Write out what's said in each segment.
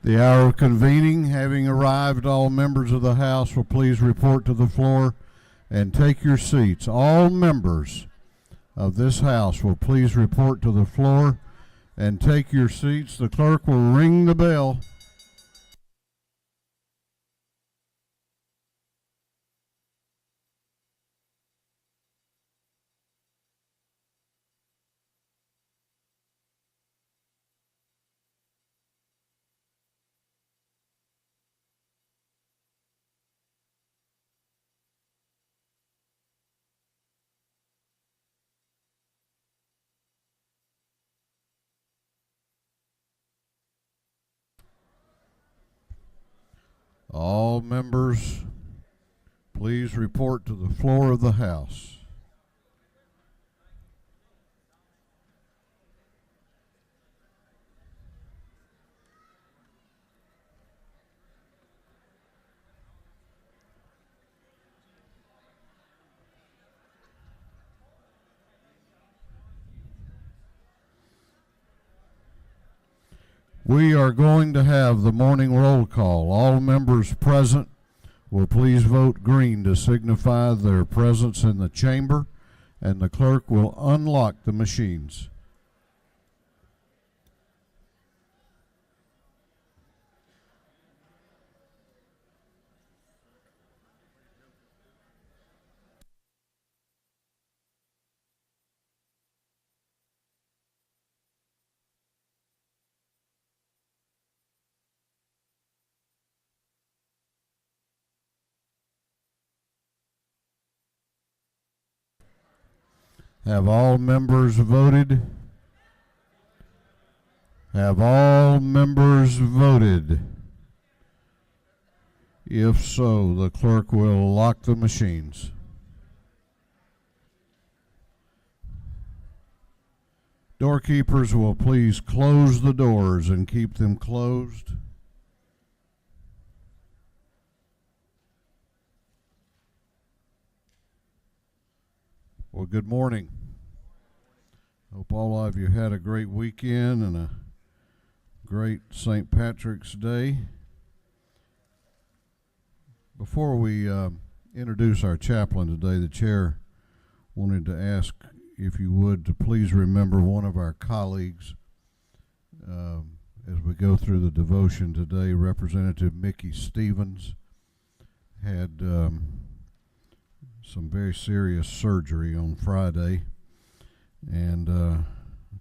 The hour of convening having arrived, all members of the House will please report to the floor and take your seats. All members of this House will please report to the floor and take your seats. The clerk will ring the bell. All members, please report to the floor of the House. We are going to have the morning roll call. All members present will please vote green to signify their presence in the chamber, and the clerk will unlock the machines. Have all members voted? Have all members voted? If so, the clerk will lock the machines. Doorkeepers will please close the doors and keep them closed. Well, good morning. Hope all of you had a great weekend and a great St. Patrick's Day. Before we introduce our chaplain today, the chair wanted to ask if you would to please remember one of our colleagues as we go through the devotion today. Representative Mickey Stevens had some very serious surgery on Friday, and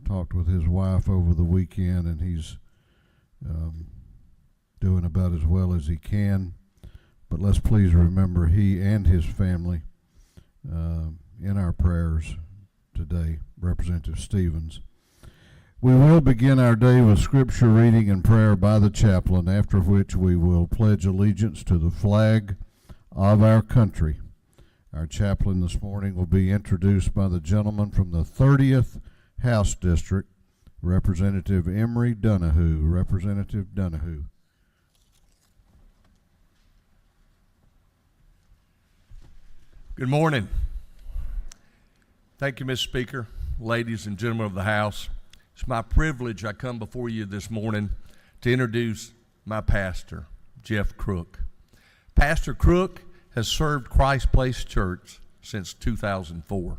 talked with his wife over the weekend, and he's doing about as well as he can. But let's please remember he and his family in our prayers today, Representative Stevens. We will begin our day with scripture reading and prayer by the chaplain, after which we will pledge allegiance to the flag of our country. Our chaplain this morning will be introduced by the gentleman from the 30th House District, Representative Emery Donahue. Representative Donahue. Good morning. Thank you, Mr. Speaker, ladies and gentlemen of the House. It's my privilege I come before you this morning to introduce my pastor, Jeff Crook. Pastor Crook has served Christ Place Church since 2004.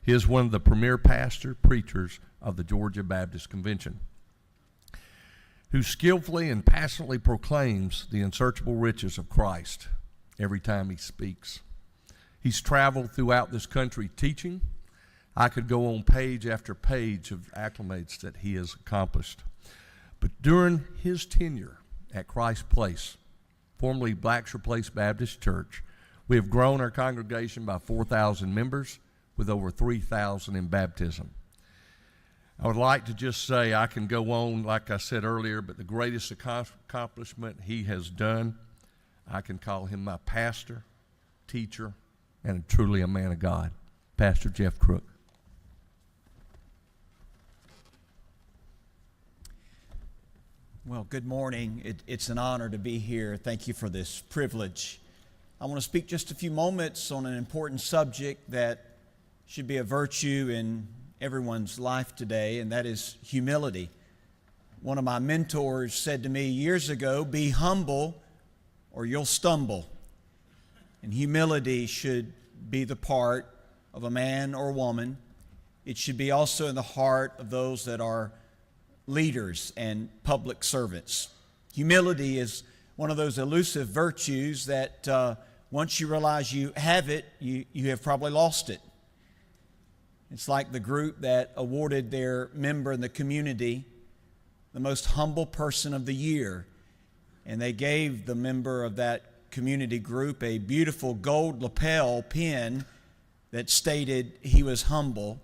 He is one of the premier preachers of the Georgia Baptist Convention, who skillfully and passionately proclaims the unsearchable riches of Christ every time he speaks. He's traveled throughout this country teaching. I could go on page after page of acclamations that he has accomplished. But during his tenure at Christ Place, formerly Blacksher Place Baptist Church, we have grown our congregation by 4,000 members with over 3,000 in baptism. I would like to just say, I can go on like I said earlier, but the greatest accomplishment he has done, I can call him my pastor, teacher, and truly a man of God, Pastor Jeff Crook. Well, good morning. It's an honor to be here. Thank you for this privilege. I want to speak just a few moments on an important subject that should be a virtue in everyone's life today, and that is humility. One of my mentors said to me years ago, "Be humble or you'll stumble." And humility should be the part of a man or woman. It should be also in the heart of those that are leaders and public servants. Humility is one of those elusive virtues that once you realize you have it, you have probably lost it. It's like the group that awarded their member in the community the most humble person of the year. And they gave the member of that community group a beautiful gold lapel pin that stated he was humble.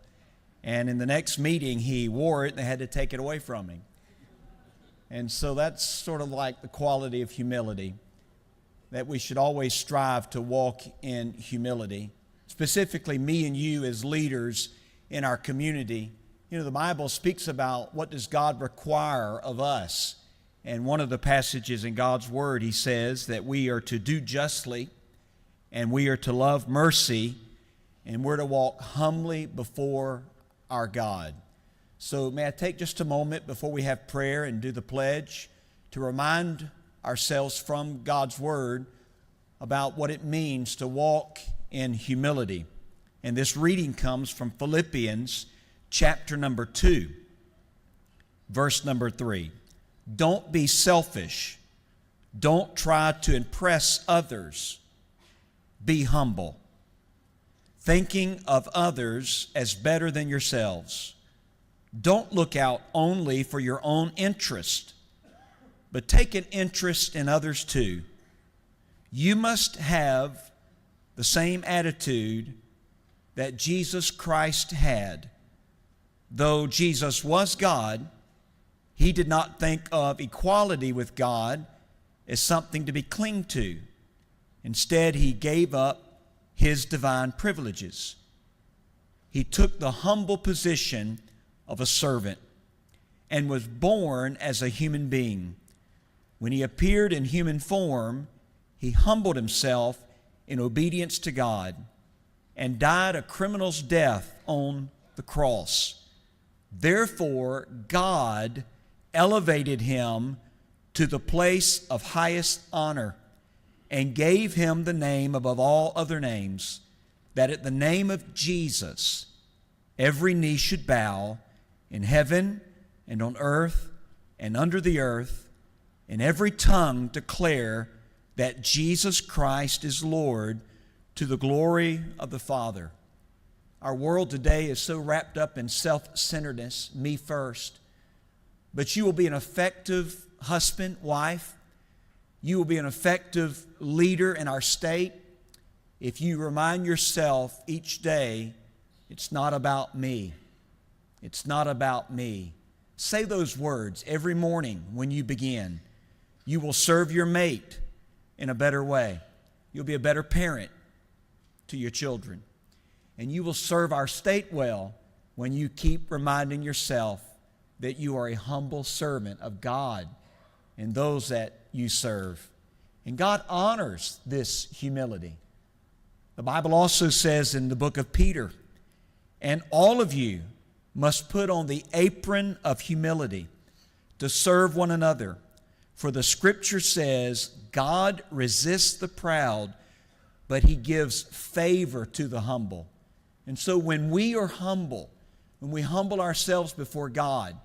And in the next meeting, he wore it and they had to take it away from him. And so that's sort of like the quality of humility, that we should always strive to walk in humility. Specifically, me and you as leaders in our community. You know, the Bible speaks about what does God require of us. And one of the passages in God's Word, He says that we are to do justly, and we are to love mercy, and we're to walk humbly before our God. So may I take just a moment before we have prayer and do the pledge to remind ourselves from God's Word about what it means to walk in humility. And this reading comes from Philippians chapter number 2, verse number 3. Don't be selfish. Don't try to impress others. Be humble, thinking of others as better than yourselves. Don't look out only for your own interest, but take an interest in others too. You must have the same attitude that Jesus Christ had. Though Jesus was God, He did not think of equality with God as something to be clinged to. Instead, He gave up His divine privileges. He took the humble position of a servant and was born as a human being. When He appeared in human form, He humbled Himself in obedience to God and died a criminal's death on the cross. Therefore, God elevated Him to the place of highest honor and gave Him the name above all other names, that at the name of Jesus every knee should bow in heaven and on earth and under the earth, and every tongue declare that Jesus Christ is Lord, to the glory of the Father. Our world today is so wrapped up in self-centeredness, me first. But you will be an effective husband, wife. You will be an effective leader in our state if you remind yourself each day, it's not about me. It's not about me. Say those words every morning when you begin. You will serve your mate in a better way. You'll be a better parent to your children. And you will serve our state well when you keep reminding yourself that you are a humble servant of God and those that you serve. And God honors this humility. The Bible also says in the book of Peter, and all of you must put on the apron of humility to serve one another. For the Scripture says, God resists the proud, but He gives favor to the humble. And so when we are humble, when we humble ourselves before God,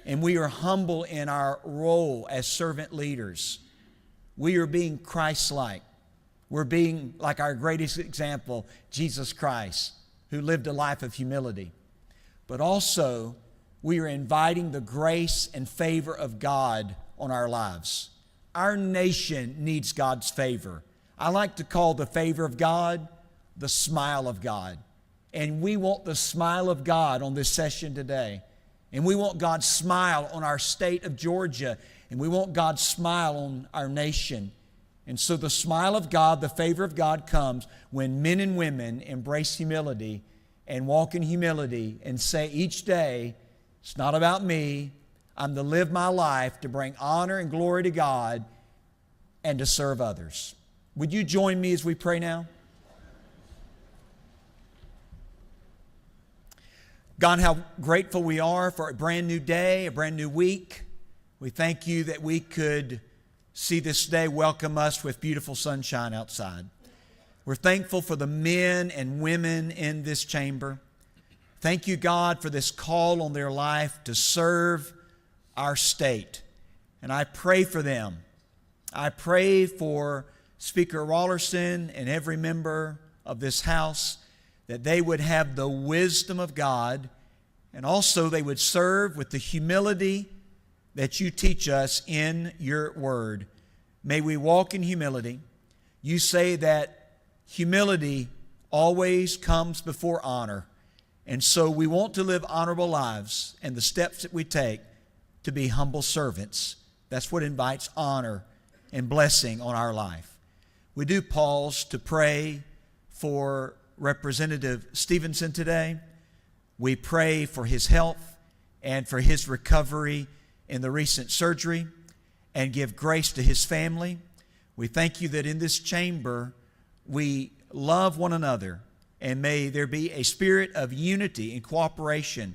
and we are humble in our role as servant leaders, we are being Christ-like. We're being like our greatest example, Jesus Christ, who lived a life of humility. But also, we are inviting the grace and favor of God on our lives. Our nation needs God's favor. I like to call the favor of God the smile of God. And we want the smile of God on this session today. And we want God's smile on our state of Georgia. And we want God's smile on our nation. And so the smile of God, the favor of God comes when men and women embrace humility and walk in humility and say each day, it's not about me. I'm to live my life to bring honor and glory to God and to serve others. Would you join me as we pray now? God, how grateful we are for a brand new day, a brand new week. We thank you that we could see this day welcome us with beautiful sunshine outside. We're thankful for the men and women in this chamber. Thank you, God, for this call on their life to serve our state. And I pray for them. I pray for Speaker Rollerson and every member of this House that they would have the wisdom of God, and also they would serve with the humility that you teach us in your word. May we walk in humility. You say that humility always comes before honor. And so we want to live honorable lives, and the steps that we take to be humble servants. That's what invites honor and blessing on our life. We do pause to pray for Representative Stevenson today. We pray for his health and for his recovery in the recent surgery, and give grace to his family. We thank you that in this chamber we love one another, and may there be a spirit of unity and cooperation,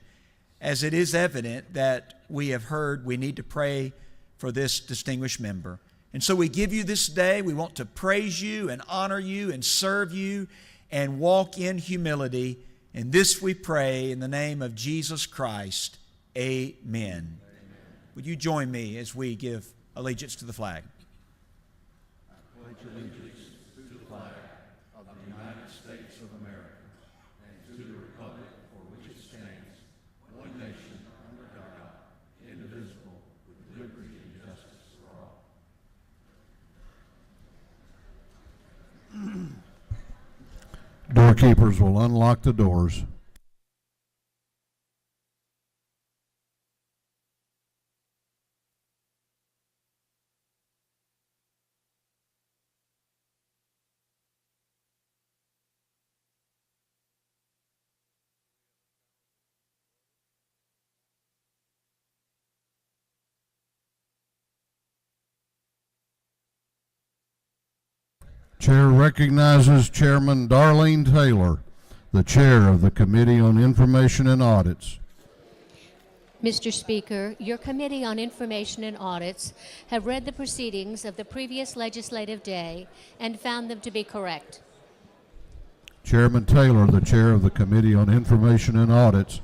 as it is evident that we have heard we need to pray for this distinguished member. And so we give you this day. We want to praise you and honor you and serve you and walk in humility. And this we pray in the name of Jesus Christ. Amen. Would you join me as we give allegiance to the flag? I pledge allegiance to the flag of the United States of America and to the republic for which it stands, one nation under God, indivisible, with liberty and justice for all. Doorkeepers will unlock the doors. Chair recognizes Chairman Darlene Taylor, the Chair of the Committee on Information and Audits. Mr. Speaker, your Committee on Information and Audits have read the proceedings of the previous legislative day and found them to be correct. Chairman Taylor, the Chair of the Committee on Information and Audits,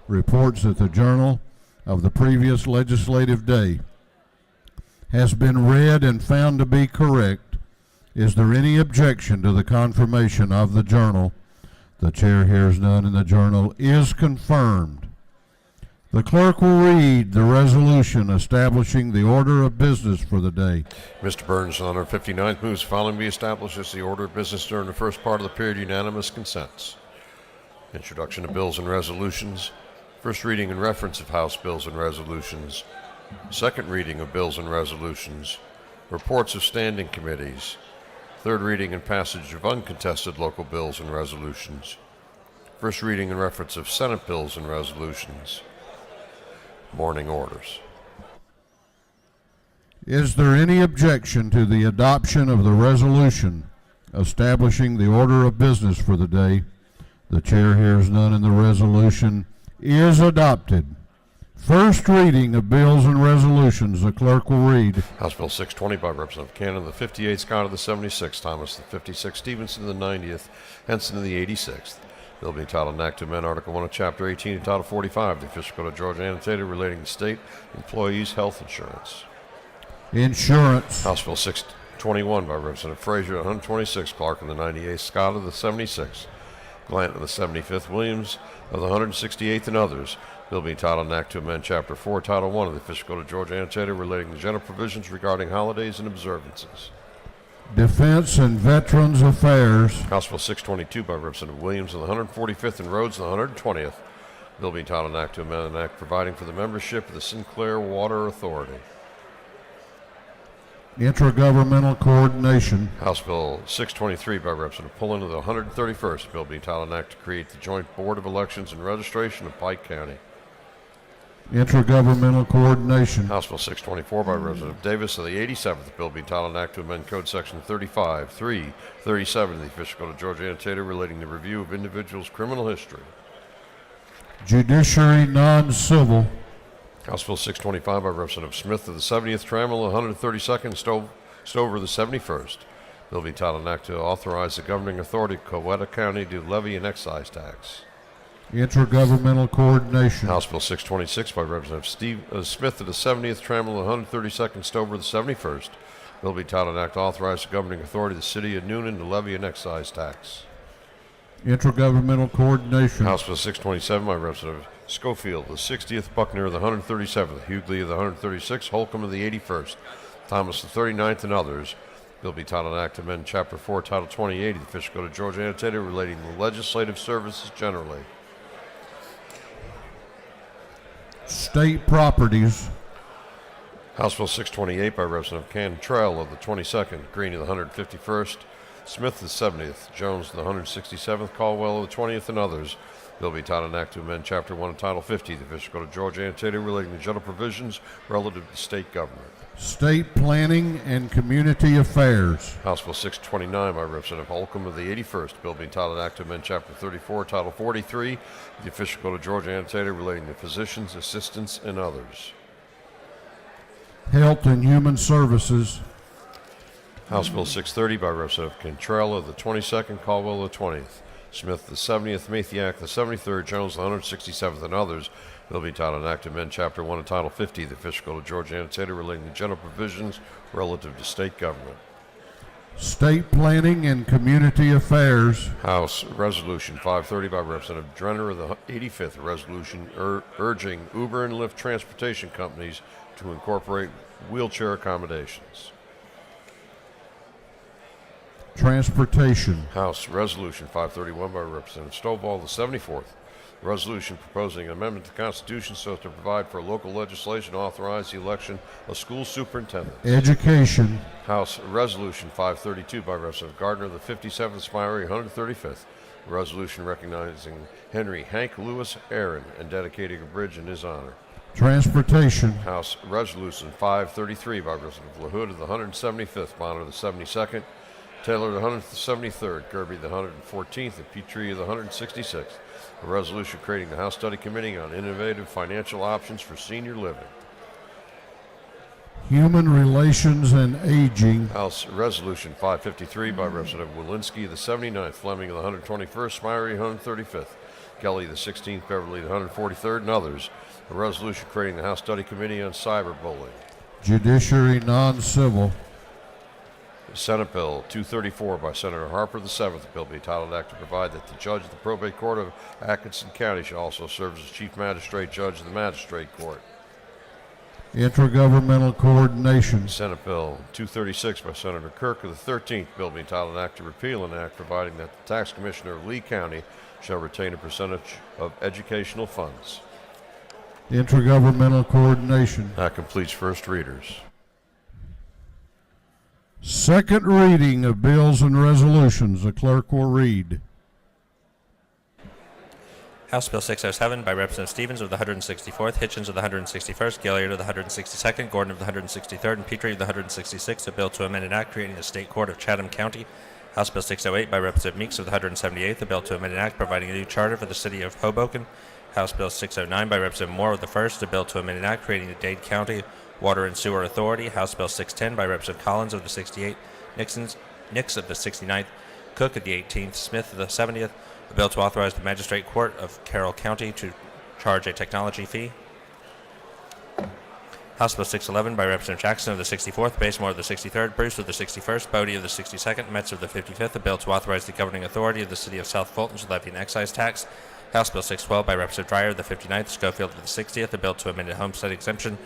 reports that the journal of the previous legislative day has been read and found to be correct. Is there any objection to the confirmation of the journal? The chair hears none, and the journal is confirmed. The clerk will read the resolution establishing the order of business for the day. Mr. Burns, on our 59th, moves following be established as the order of business during the first part of the period. Unanimous consents. Introduction of bills and resolutions. First reading and reference of House bills and resolutions. Second reading of bills and resolutions. Reports of standing committees. Third reading and passage of uncontested local bills and resolutions. First reading and reference of Senate bills and resolutions. Morning orders. Is there any objection to the adoption of the resolution establishing the order of business for the day? The chair hears none, and the resolution is adopted. First reading of bills and resolutions. The clerk will read. House Bill 620 by Representative Cannon, the 58th, Scott of the 76th, Thomas the 56th, Stevenson the 90th, Henson of the 86th. Bill being titled an act to amend Article 1 of Chapter 18 and Title 45, the official code of Georgia annotated relating to state employees' health insurance. Insurance. House Bill 621 by Representative Frazier, 126th, Clark of the 98th, Scott of the 76th, Glant of the 75th, Williams of the 168th, and others. Bill being titled an act to amend Chapter 4, Title 1 of the official code of Georgia annotated relating to general provisions regarding holidays and observances. Defense and Veterans Affairs. House Bill 622 by Representative Williams of the 145th and Rhodes of the 120th. Bill being titled an act to amend an act providing for the membership of the Sinclair Water Authority. Intergovernmental Coordination. House Bill 623 by Representative Pullen of the 131st. Bill being titled an act to create the Joint Board of Elections and Registration of Pike County. Intergovernmental Coordination. House Bill 624 by Representative Davis of the 87th. Bill being titled an act to amend Code Section 35.3.37 of the official code of Georgia annotated relating to review of individuals' criminal history. Judiciary Non-Civil. House Bill 625 by Representative Smith of the 70th, Trammell, the 132nd, Stover, the 71st. Bill be titled an act to authorize the governing authority of Coweta County to levy an excise tax. Intergovernmental coordination. House Bill 626 by Representative Smith of the 70th, Trammell, the 132nd, Stover, the 71st. Bill be titled an act to authorize the governing authority of the city of Newnan to levy an excise tax. Intergovernmental coordination. House Bill 627 by Representative Schofield, the 60th, Buckner of the 137th, Hughley of the 136th, Holcomb of the 81st, Thomas the 39th, and others. Bill be titled an act to amend Chapter 4, Title 28 of the Official Code of Georgia Annotated relating to legislative services generally. State properties. House Bill 628 by Representative Cantrell of the 22nd, Green of the 151st, Smith of the 70th, Jones of the 167th, Caldwell of the 20th, and others. Bill be titled an act to amend Chapter 1 of Title 50 of the Official Code of Georgia Annotated relating to general provisions relative to state government. State planning and community affairs. House Bill 629 by Representative Holcomb of the 81st. Bill being titled an act to amend Chapter 34, Title 43 of the Official Code of Georgia Annotated relating to physicians, assistants, and others. Health and Human Services. House Bill 630 by Representative Cantrell of the 22nd, Caldwell of the 20th, Smith the 70th, Mathiak the 73rd, Jones the 167th, and others. Bill be titled an act to amend Chapter 1 of Title 50 of the Official Code of Georgia Annotated relating to general provisions relative to state government. State planning and community affairs. House Resolution 530 by Representative Drenner of the 85th, a resolution urging Uber and Lyft transportation companies to incorporate wheelchair accommodations. Transportation. House Resolution 531 by Representative Stovall, the 74th. A resolution proposing an amendment to the Constitution so as to provide for local legislation to authorize the election of school superintendents. Education. House Resolution 532 by Representative Gardner of the 57th, Smyrie, 135th. A resolution recognizing Henry Hank Lewis Aaron and dedicating a bridge in his honor. Transportation. House Resolution 533 by Representative LaHood of the 175th, Bonner of the 72nd, Taylor of the 173rd, Kirby of the 114th, and Petrie of the 166th. A resolution creating the House Study Committee on Innovative Financial Options for Senior Living. Human Relations and Aging. House Resolution 553 by Representative Walensky of the 79th, Fleming of the 121st, Smyrie 135th, Kelly of the 16th, Beverly of the 143rd, and others. A resolution creating the House Study Committee on Cyberbullying. Judiciary Non-Civil. Senate Bill 234 by Senator Harper the 7th. The bill be titled Act to provide that the judge of the probate court of Atkinson County shall also serve as chief magistrate judge of the magistrate court. Intergovernmental coordination. Senate Bill 236 by Senator Kirk of the 13th. Bill be titled Act to repeal an act providing that the tax commissioner of Lee County shall retain a percentage of educational funds. Intergovernmental coordination. That completes first readers. Second reading of bills and resolutions. The clerk will read. House Bill 607 by Representative Stevens of the 164th, Hitchens of the 161st, Gilliard of the 162nd, Gordon of the 163rd, and Petrie of the 166th, a bill to amend an act creating the State Court of Chatham County. House Bill 608 by Representative Meeks of the 178th, a bill to amend an act providing a new charter for the city of Hoboken. House Bill 609 by Representative Moore of the 1st, a bill to amend an act creating the Dade County Water and Sewer Authority. House Bill 610 by Representative Collins of the 68th, Nix of the 69th, Cook of the 18th, Smith of the 70th, a bill to authorize the Magistrate Court of Carroll County to charge a technology fee. House Bill 611 by Representative Jackson of the 64th, Basemore of the 63rd, Bruce of the 61st, Bodie of the 62nd, Metz of the 55th, a bill to authorize the governing authority of the city of South Fulton to levy an excise tax. House Bill 612 by Representative Dreyer of the 59th, Schofield of the 60th, a bill to amend a homestead exemption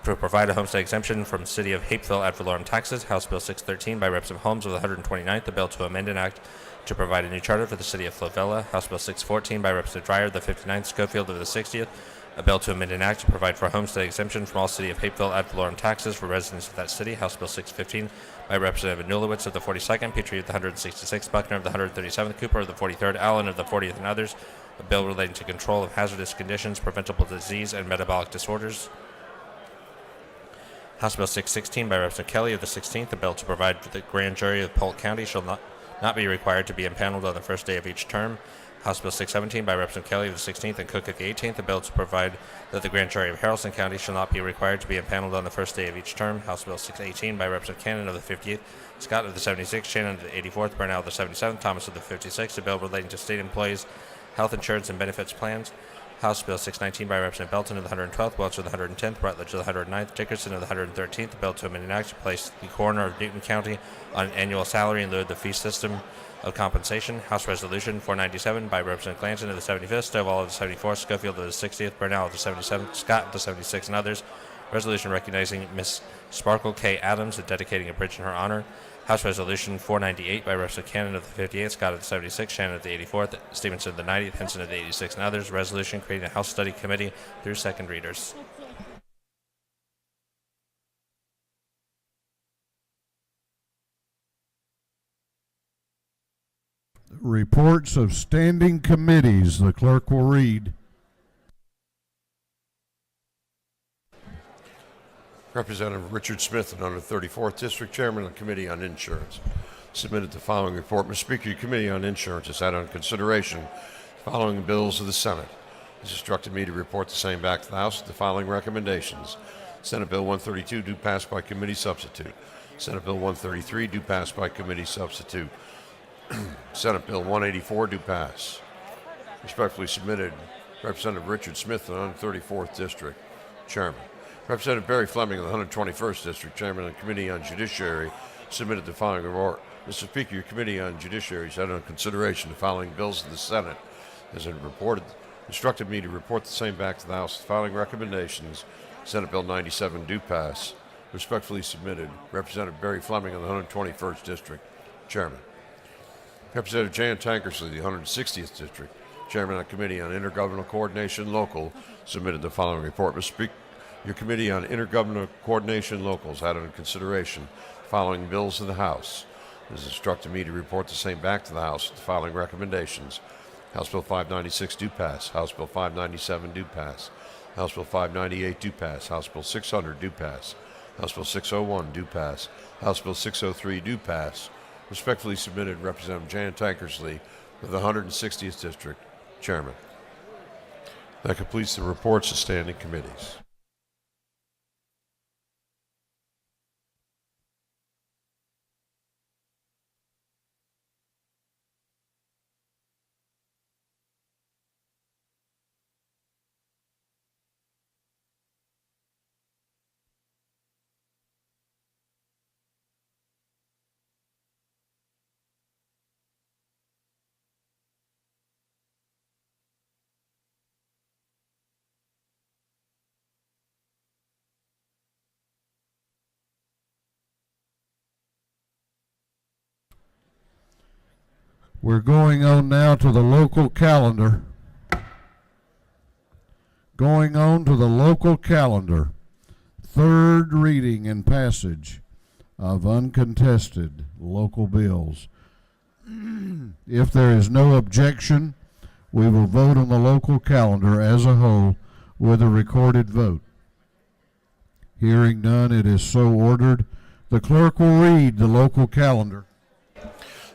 to provide a homestead exemption from the city of Hapeville ad valorem taxes. House Bill 613 by Representative Holmes of the 129th, a bill to amend an act to provide a new charter for the city of Flovella. House Bill 614 by Representative Dreyer of the 59th, Schofield of the 60th, a bill to amend an act to provide for a homestead exemption from all city of Hapeville ad valorem taxes for residents of that city. House Bill 615 by Representative Nulowitz of the 42nd, Petrie of the 166th, Buckner of the 137th, Cooper of the 43rd, Allen of the 40th, and others, a bill relating to control of hazardous conditions, preventable disease, and metabolic disorders. House Bill 616 by Representative Kelly of the 16th, a bill to provide for the grand jury of Polk County shall not be required to be impaneled on the first day of each term. House Bill 617 by Representative Kelly of the 16th and Cook of the 18th, a bill to provide that the grand jury of Haralson County shall not be required to be impaneled on the first day of each term. House Bill 618 by Representative Cannon of the 58th, Scott of the 76th, Shannon of the 84th, Burnell of the 77th, Thomas of the 56th, a bill relating to state employees' health insurance and benefits plans. House Bill 619 by Representative Belton of the 112th, Welch of the 110th, Rutledge of the 109th, Dickerson of the 113th, a bill to amend and act to place the coroner of Newton County on an annual salary in lieu of the fee system of compensation. House Resolution 497 by Representative Clancy of the 75th, Stovall of the 74th, Schofield of the 60th, Burnell of the 77th, Scott of the 76th, and others. Resolution recognizing Miss Sparkle K. Adams and dedicating a bridge in her honor. House Resolution 498 by Representative Cannon of the 58th, Scott of the 76th, Shannon of the 84th, Stevenson of the 90th, Henson of the 86th, and others. Resolution creating a House Study Committee through second readers. Reports of standing committees. The clerk will read. Representative Richard Smith, the 134th District Chairman of the Committee on Insurance, submitted the following report. Mr. Speaker, your Committee on Insurance has had on consideration the following bills of the Senate. It has instructed me to report the same back to the House with the following recommendations. Senate Bill 132 do pass by committee substitute. Senate Bill 133 do pass by committee substitute. Senate Bill 184 do pass. Respectfully submitted, Representative Richard Smith, the 134th District Chairman. Representative Barry Fleming of the 121st District, Chairman of the Committee on Judiciary, submitted the following report. Mr. Speaker, your Committee on Judiciary has had on consideration the following bills of the Senate. As it instructed me to report the same back to the House. The following recommendations. Senate Bill 97 do pass. Respectfully submitted, Representative Barry Fleming of the 121st District, Chairman. Representative Jan Tankersley, the 160th District, Chairman of the Committee on Intergovernmental Coordination Local, submitted the following report. Mr. Speaker, your Committee on Intergovernmental Coordination Locals had under consideration the following bills of the House. It has instructed me to report the same back to the House with the following recommendations. House Bill 596 do pass. House Bill 597 do pass. House Bill 598 do pass. House Bill 600 do pass. House Bill 601 do pass. House Bill 603 do pass. Respectfully submitted, Representative Jan Tankersley of the 160th District, Chairman. That completes the reports of standing committees. We're going on now to the local calendar. Going on to the local calendar. Third reading and passage of uncontested local bills. If there is no objection, we will vote on the local calendar as a whole with a recorded vote. Hearing none, it is so ordered. The clerk will read the local calendar.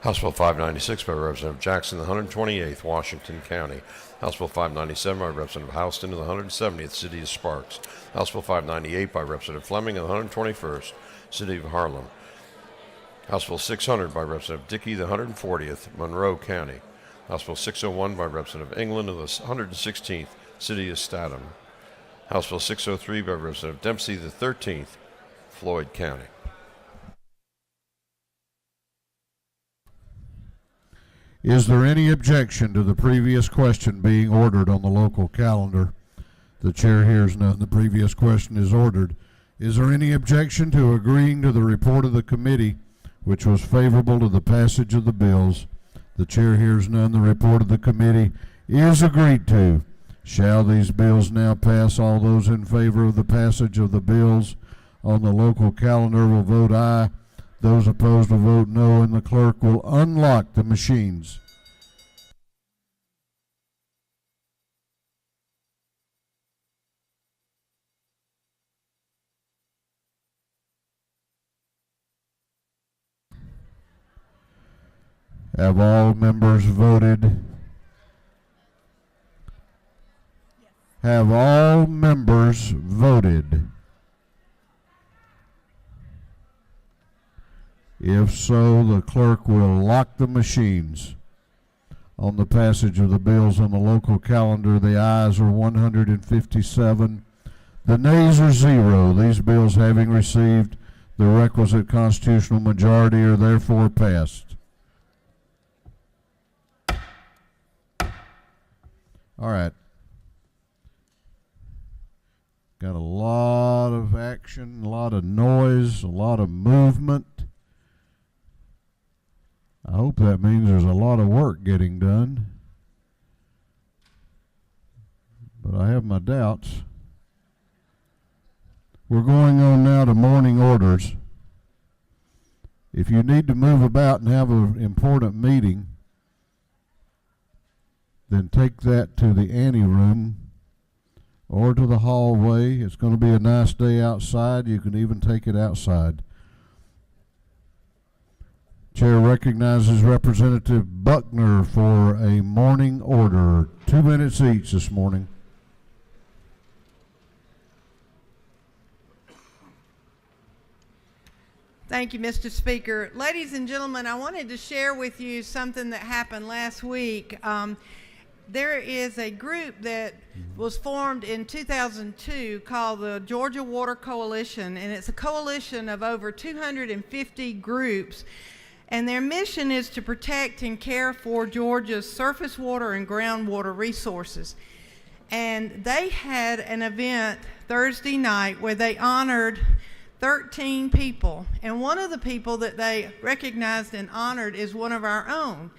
House Bill 596 by Representative Jackson, the 128th, Washington County. House Bill 597 by Representative Houston of the 170th, City of Sparks. House Bill 598 by Representative Fleming of the 121st, City of Harlem. House Bill 600 by Representative Dickey, the 140th, Monroe County. House Bill 601 by Representative England of the 116th, City of Statham. House Bill 603 by Representative Dempsey, the 13th, Floyd County. Is there any objection to the previous question being ordered on the local calendar? The chair hears none. The previous question is ordered. Is there any objection to agreeing to the report of the committee, which was favorable to the passage of the bills? The chair hears none. The report of the committee is agreed to. Shall these bills now pass? All those in favor of the passage of the bills on the local calendar will vote aye. Those opposed will vote no, and the clerk will unlock the machines. Have all members voted? Have all members voted? If so, the clerk will lock the machines. On the passage of the bills on the local calendar, the ayes are 157. The nays are 0. These bills, having received the requisite constitutional majority, are therefore passed. All right. Got a lot of action, a lot of noise, a lot of movement. I hope that means there's a lot of work getting done. But I have my doubts. We're going on now to morning orders. If you need to move about and have an important meeting, then take that to the anteroom or to the hallway. It's going to be a nice day outside. You can even take it outside. Chair recognizes Representative Buckner for a morning order. 2 minutes each this morning. Thank you, Mr. Speaker. Ladies and gentlemen, I wanted to share with you something that happened last week. There is a group that was formed in 2002 called the Georgia Water Coalition, and it's a coalition of over 250 groups. And their mission is to protect and care for Georgia's surface water and groundwater resources. And they had an event Thursday night where they honored 13 people. And one of the people that they recognized and honored is one of our own.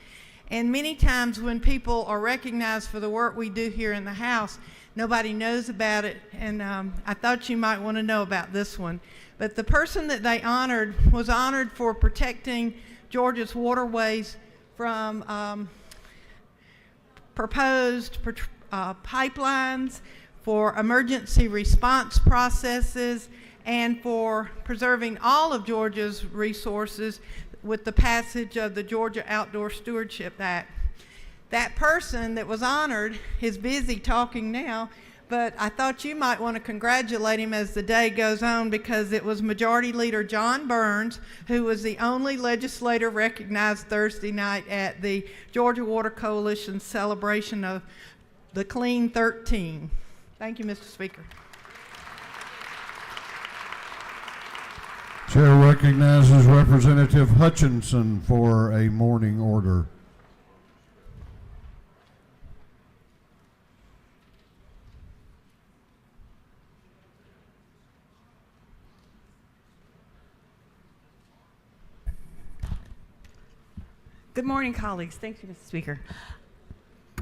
And many times when people are recognized for the work we do here in the House, nobody knows about it. And I thought you might want to know about this one. But the person that they honored was honored for protecting Georgia's waterways from proposed pipelines, for emergency response processes, and for preserving all of Georgia's resources with the passage of the Georgia Outdoor Stewardship Act. That person that was honored is busy talking now, but I thought you might want to congratulate him as the day goes on, because it was Majority Leader John Burns, who was the only legislator recognized Thursday night at the Georgia Water Coalition's celebration of the Clean 13. Thank you, Mr. Speaker. Chair recognizes Representative Hutchinson for a morning order. Good morning, colleagues. Thank you, Mr. Speaker.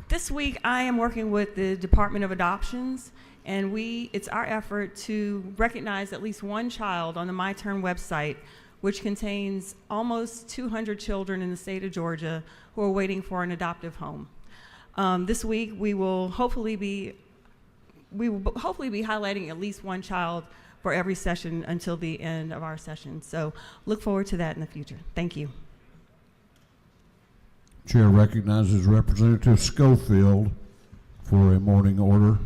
This week, I am working with the Department of Adoptions, and it's our effort to recognize at least one child on the My Turn website, which contains almost 200 children in the state of Georgia who are waiting for an adoptive home. This week, we will hopefully be highlighting at least one child for every session until the end of our session. So look forward to that in the future. Thank you. Chair recognizes Representative Schofield for a morning order.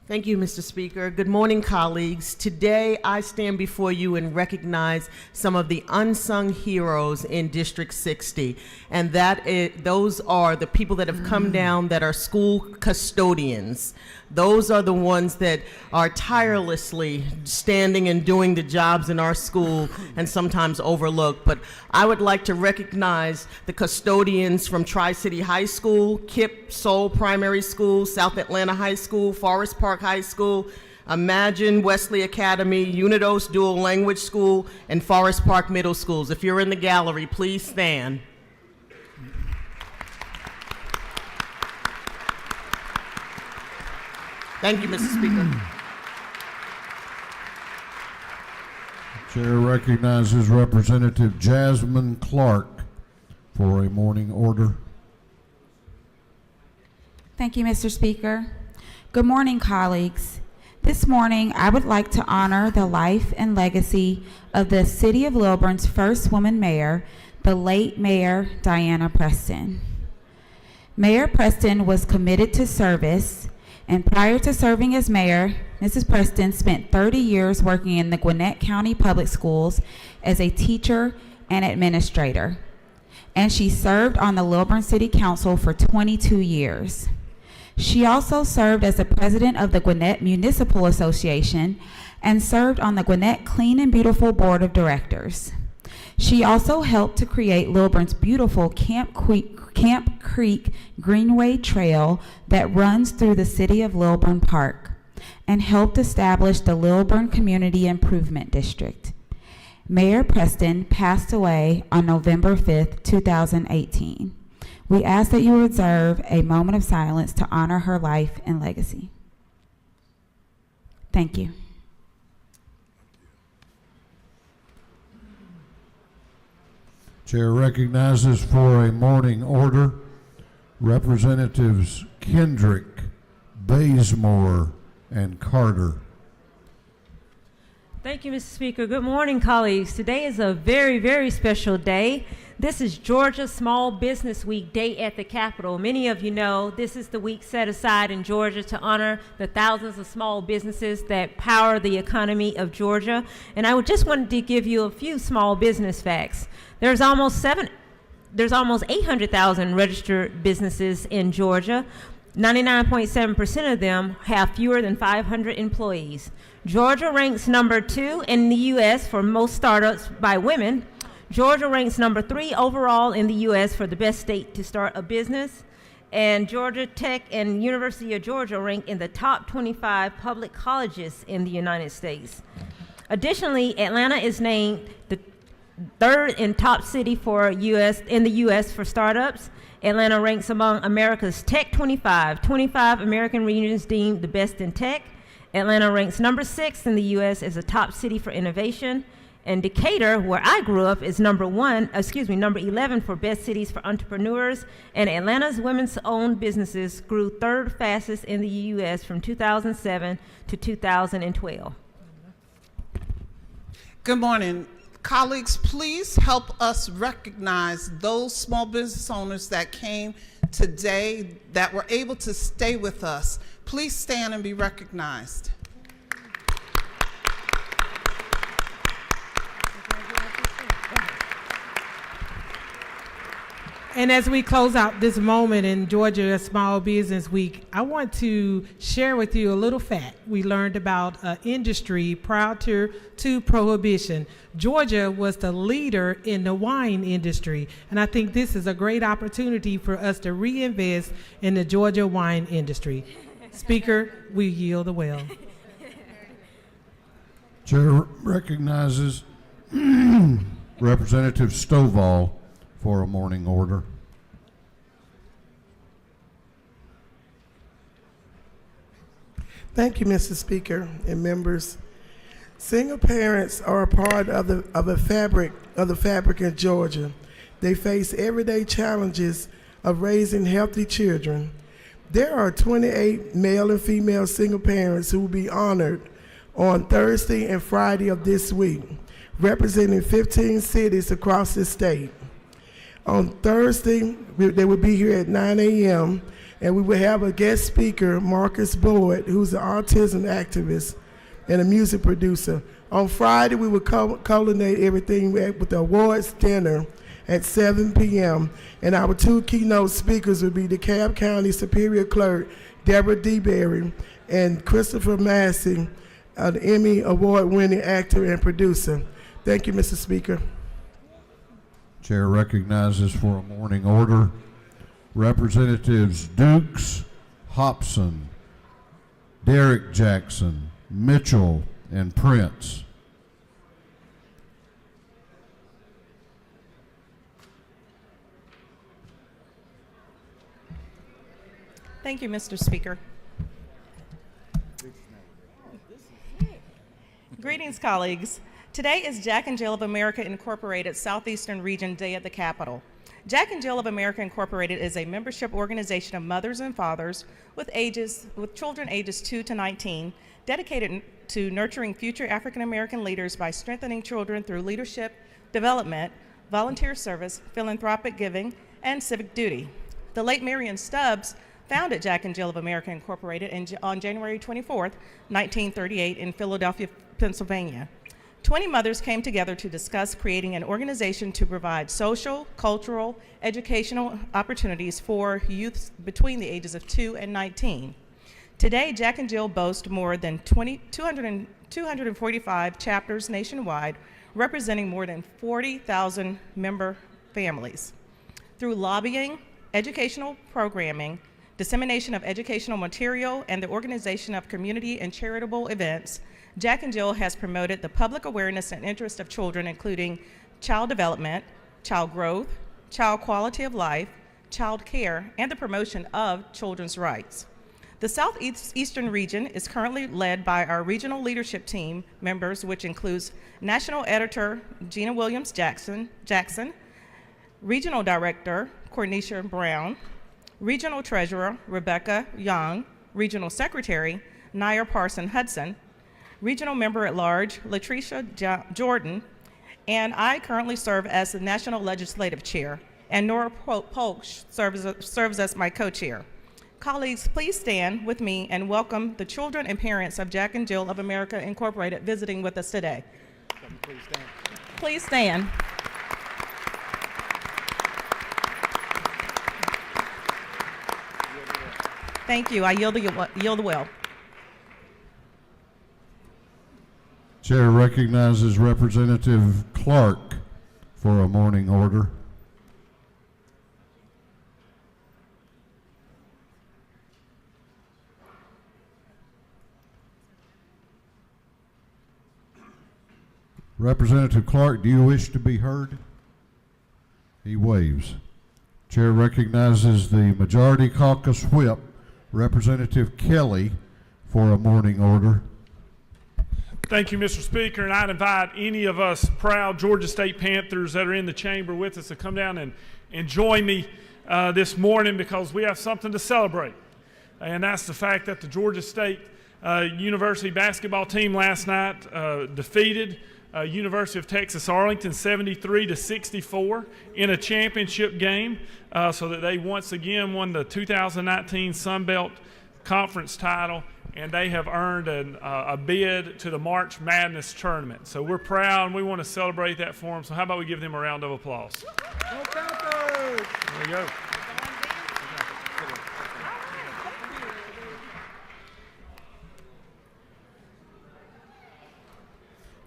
Thank you, Mr. Speaker. Good morning, colleagues. Today, I stand before you and recognize some of the unsung heroes in District 60, and those are the people that have come down that are school custodians. Those are the ones that are tirelessly standing and doing the jobs in our school and sometimes overlooked. But I would like to recognize the custodians from Tri-City High School, KIPP Seoul Primary School, South Atlanta High School, Forest Park High School, Imagine Wesley Academy, Unidos Dual Language School, and Forest Park Middle Schools. If you're in the gallery, please stand. Thank you, Mr. Speaker. Chair recognizes Representative Jasmine Clark for a morning order. Thank you, Mr. Speaker. Good morning, colleagues. This morning, I would like to honor the life and legacy of the City of Lilburn's first woman mayor, the late Mayor Diana Preston. Mayor Preston was committed to service And prior to serving as mayor, Mrs. Preston spent 30 years working in the Gwinnett County Public Schools as a teacher and administrator. And she served on the Lilburn City Council for 22 years. She also served as the president of the Gwinnett Municipal Association and served on the Gwinnett Clean and Beautiful Board of Directors. She also helped to create Lilburn's beautiful Camp Creek Greenway Trail that runs through the city of Lilburn Park, and helped establish the Lilburn Community Improvement District. Mayor Preston passed away on November 5th, 2018. We ask that you observe a moment of silence to honor her life and legacy. Thank you. Chair recognizes for a morning order Representatives Kendrick, Bazemore, and Carter. Thank you, Mr. Speaker. Good morning, colleagues. Today is a very, very special day. This is Georgia Small Business Week Day at the Capitol. Many of you know this is the week set aside in Georgia to honor the thousands of small businesses that power the economy of Georgia. And I just wanted to give you a few small business facts. There's almost 800,000 registered businesses in Georgia. 99.7% of them have fewer than 500 employees. Georgia ranks number 2 in the U.S. for most startups by women. Georgia ranks number 3 overall in the U.S. for the best state to start a business. And Georgia Tech and University of Georgia rank in the top 25 public colleges in the United States. Additionally, Atlanta is named the 3rd in top city for in the U.S. for startups. Atlanta ranks among America's Tech 25 American regions deemed the best in tech. Atlanta ranks number 6 in the U.S. as a top city for innovation. And Decatur, where I grew up, is number 11 for best cities for entrepreneurs. And Atlanta's women's-owned businesses grew 3rd fastest in the U.S. from 2007 to 2012. Good morning. Colleagues, please help us recognize those small business owners that came today that were able to stay with us. Please stand and be recognized. And as we close out this moment in Georgia Small Business Week, I want to share with you a little fact we learned about an industry prior to Prohibition. Georgia was the leader in the wine industry, and I think this is a great opportunity for us to reinvest in the Georgia wine industry. Speaker, we yield the well. Chair recognizes Representative Stovall for a morning order. Thank you, Mr. Speaker and members. Single parents are a part of the fabric in Georgia. They face everyday challenges of raising healthy children. There are 28 male and female single parents who will be honored on Thursday and Friday of this week, representing 15 cities across the state. On Thursday, they will be here at 9 a.m., and we will have a guest speaker, Marcus Boyd, who's an autism activist and a music producer. On Friday, we will culminate everything with the awards dinner at 7 p.m., and our 2 keynote speakers will be DeKalb County Superior Clerk Deborah DeBerry and Christopher Massey, an Emmy Award-winning actor and producer. Thank you, Mr. Speaker. Chair recognizes for a morning order Representatives Dukes, Hobson, Derrick Jackson, Mitchell, and Prince. Thank you, Mr. Speaker. Greetings, colleagues. Today is Jack and Jill of America Incorporated Southeastern Region Day at the Capitol. Jack and Jill of America Incorporated is a membership organization of mothers and fathers with children ages 2 to 19, dedicated to nurturing future African American leaders by strengthening children through leadership, development, volunteer service, philanthropic giving, and civic duty. The late Marion Stubbs founded Jack and Jill of America Incorporated on January 24th, 1938 in Philadelphia, Pennsylvania. 20 mothers came together to discuss creating an organization to provide social, cultural, educational opportunities for youth between the ages of 2 and 19. Today, Jack and Jill boast more than 245 chapters nationwide, representing more than 40,000 member families. Through lobbying, educational programming, dissemination of educational material, and the organization of community and charitable events, Jack and Jill has promoted the public awareness and interest of children, including child development, child growth, child quality of life, child care, and the promotion of children's rights. The Southeastern region is currently led by our regional leadership team members, which includes National Editor Gina Williams Jackson, Regional Director Cornisha Brown, Regional Treasurer Rebecca Young, Regional Secretary Nair Parson Hudson, Regional Member at Large Latricia Jordan, and I currently serve as the National Legislative Chair, and Nora Polk serves as my co-chair. Colleagues, please stand with me and welcome the children and parents of Jack and Jill of America Incorporated visiting with us today. Please stand. Please stand. Thank you. I yield the will. Chair recognizes Representative Clark for a morning order. Representative Clark, do you wish to be heard? He waves. Chair recognizes the Majority Caucus Whip, Representative Kelly, for a morning order. Thank you, Mr. Speaker, and I'd invite any of us proud Georgia State Panthers that are in the chamber with us to come down and join me this morning, because we have something to celebrate. And that's the fact that the Georgia State University basketball team last night defeated University of Texas Arlington 73-64 in a championship game, so that they once again won the 2019 Sun Belt Conference title, and they have earned a bid to the March Madness tournament. So we're proud, and we want to celebrate that for them. So how about we give them a round of applause? There we go.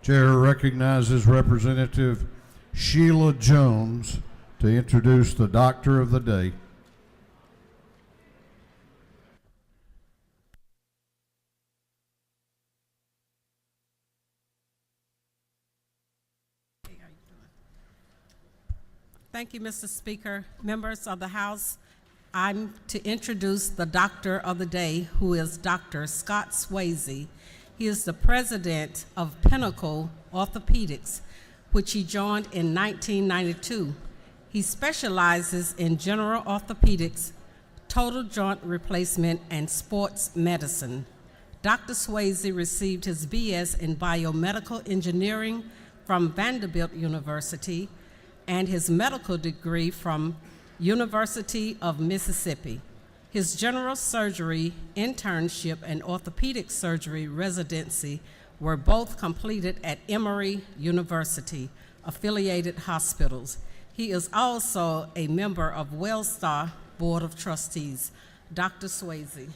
Chair recognizes Representative Sheila Jones to introduce the Doctor of the Day. Thank you, Mr. Speaker. Members of the House, I'm to introduce the Doctor of the Day, who is Dr. Scott Swayze. He is the president of Pinnacle Orthopedics, which he joined in 1992. He specializes in general orthopedics, total joint replacement, and sports medicine. Dr. Swayze received his BS in biomedical engineering from Vanderbilt University and his medical degree from University of Mississippi. His general surgery internship and orthopedic surgery residency were both completed at Emory University, affiliated hospitals. He is also a member of Wellstar Board of Trustees. Dr. Swayze.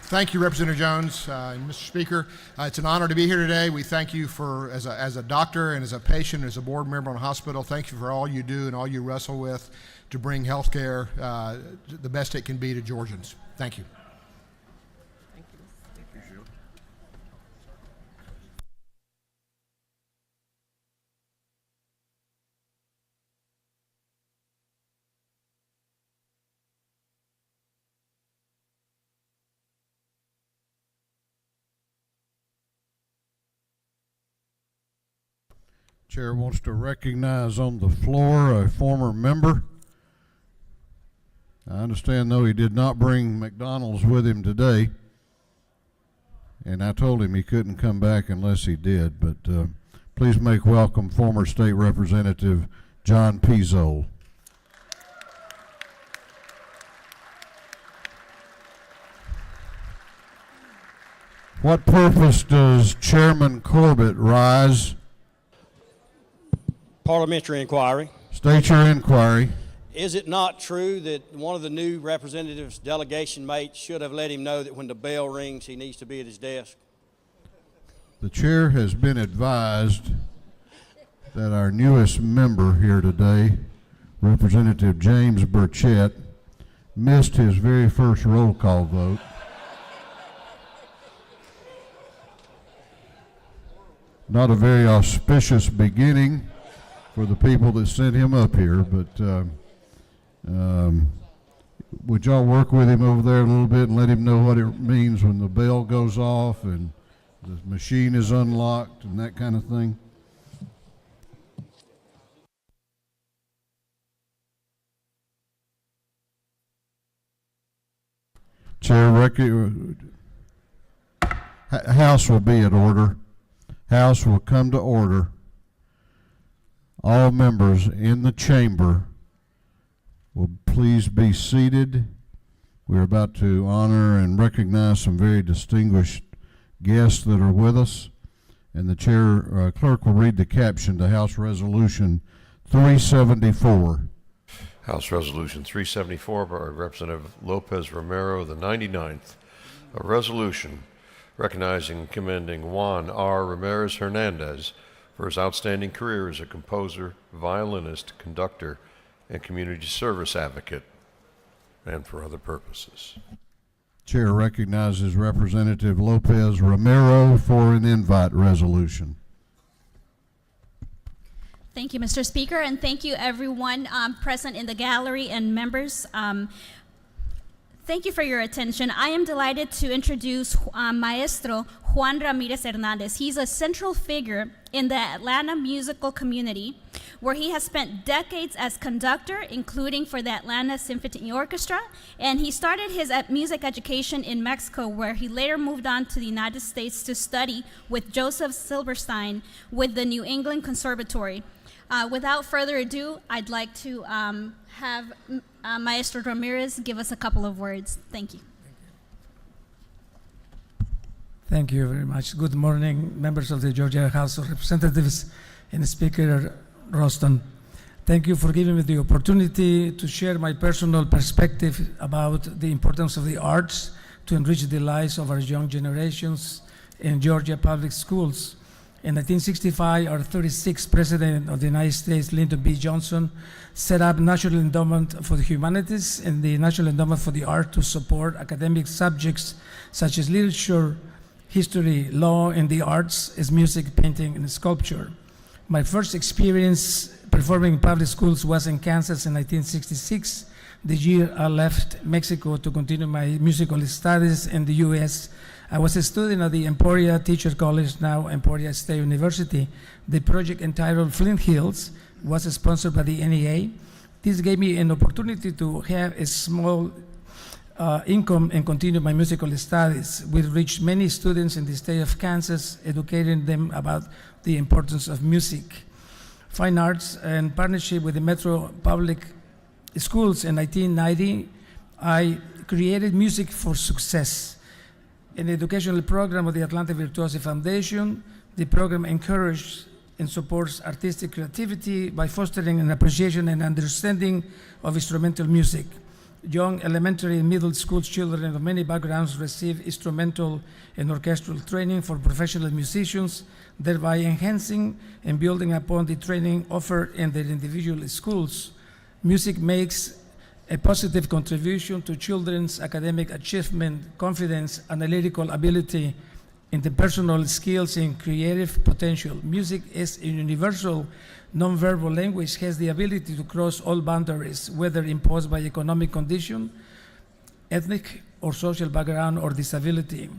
Thank you, Representative Jones and Mr. Speaker. It's an honor to be here today. We thank you for, as a doctor and as a patient, as a board member in a hospital, thank you for all you do and all you wrestle with to bring health care the best it can be to Georgians. Thank you. Chair wants to recognize on the floor a former member. I understand, though, he did not bring McDonald's with him today, and I told him he couldn't come back unless he did, but please make welcome former State Representative John Pizol. What purpose does Chairman Corbett rise? Parliamentary inquiry. State your inquiry. Is it not true that one of the new representatives' delegation mates should have let him know that when the bell rings, he needs to be at his desk? The chair has been advised that our newest member here today, Representative James Burchett, missed his very first roll call vote. Not a very auspicious beginning for the people that sent him up here, but would y'all work with him over there a little bit and let him know what it means when the bell goes off and the machine is unlocked and that kind of thing? Chair, House will be in order. House will come to order. All members in the chamber will please be seated. We're about to honor and recognize some very distinguished guests that are with us. And the chair clerk will read the caption to House Resolution 374. House Resolution 374 by Representative Lopez Romero, the 99th. A resolution recognizing and commending Juan R. Ramirez Hernandez for his outstanding career as a composer, violinist, conductor, and community service advocate, and for other purposes. Chair recognizes Representative Lopez Romero for an invite resolution. Thank you, Mr. Speaker, and thank you everyone present in the gallery and members. Thank you for your attention. I am delighted to introduce Maestro Juan Ramirez Hernandez. He's a central figure in the Atlanta musical community, where he has spent decades as conductor, including for the Atlanta Symphony Orchestra, and he started his music education in Mexico, where he later moved on to the United States to study with Joseph Silberstein with the New England Conservatory. Without further ado, I'd like to have Maestro Ramirez give us a couple of words. Thank you. Thank you very much. Good morning, members of the Georgia House of Representatives and Speaker Roston. Thank you for giving me the opportunity to share my personal perspective about the importance of the arts to enrich the lives of our young generations in Georgia public schools. In 1965, our 36th President of the United States, Lyndon B. Johnson, set up National Endowment for the Humanities and the National Endowment for the Arts to support academic subjects such as literature, history, law, and the arts as music, painting, and sculpture. My first experience performing in public schools was in Kansas in 1966, the year I left Mexico to continue my musical studies in the U.S. I was a student at the Emporia Teacher College, now Emporia State University. The project entitled Flint Hills was sponsored by the NEA. This gave me an opportunity to have a small income and continue my musical studies. We reached many students in the state of Kansas, educating them about the importance of music. Fine arts and partnership with the Metro Public Schools in 1990, I created Music for Success, an educational program of the Atlanta Virtuosi Foundation. The program encourages and supports artistic creativity by fostering an appreciation and understanding of instrumental music. Young elementary and middle school children of many backgrounds receive instrumental and orchestral training for professional musicians, thereby enhancing and building upon the training offered in their individual schools. Music makes a positive contribution to children's academic achievement, confidence, analytical ability, interpersonal skills, and creative potential. Music is a universal nonverbal language, has the ability to cross all boundaries, whether imposed by economic condition, ethnic or social background, or disability.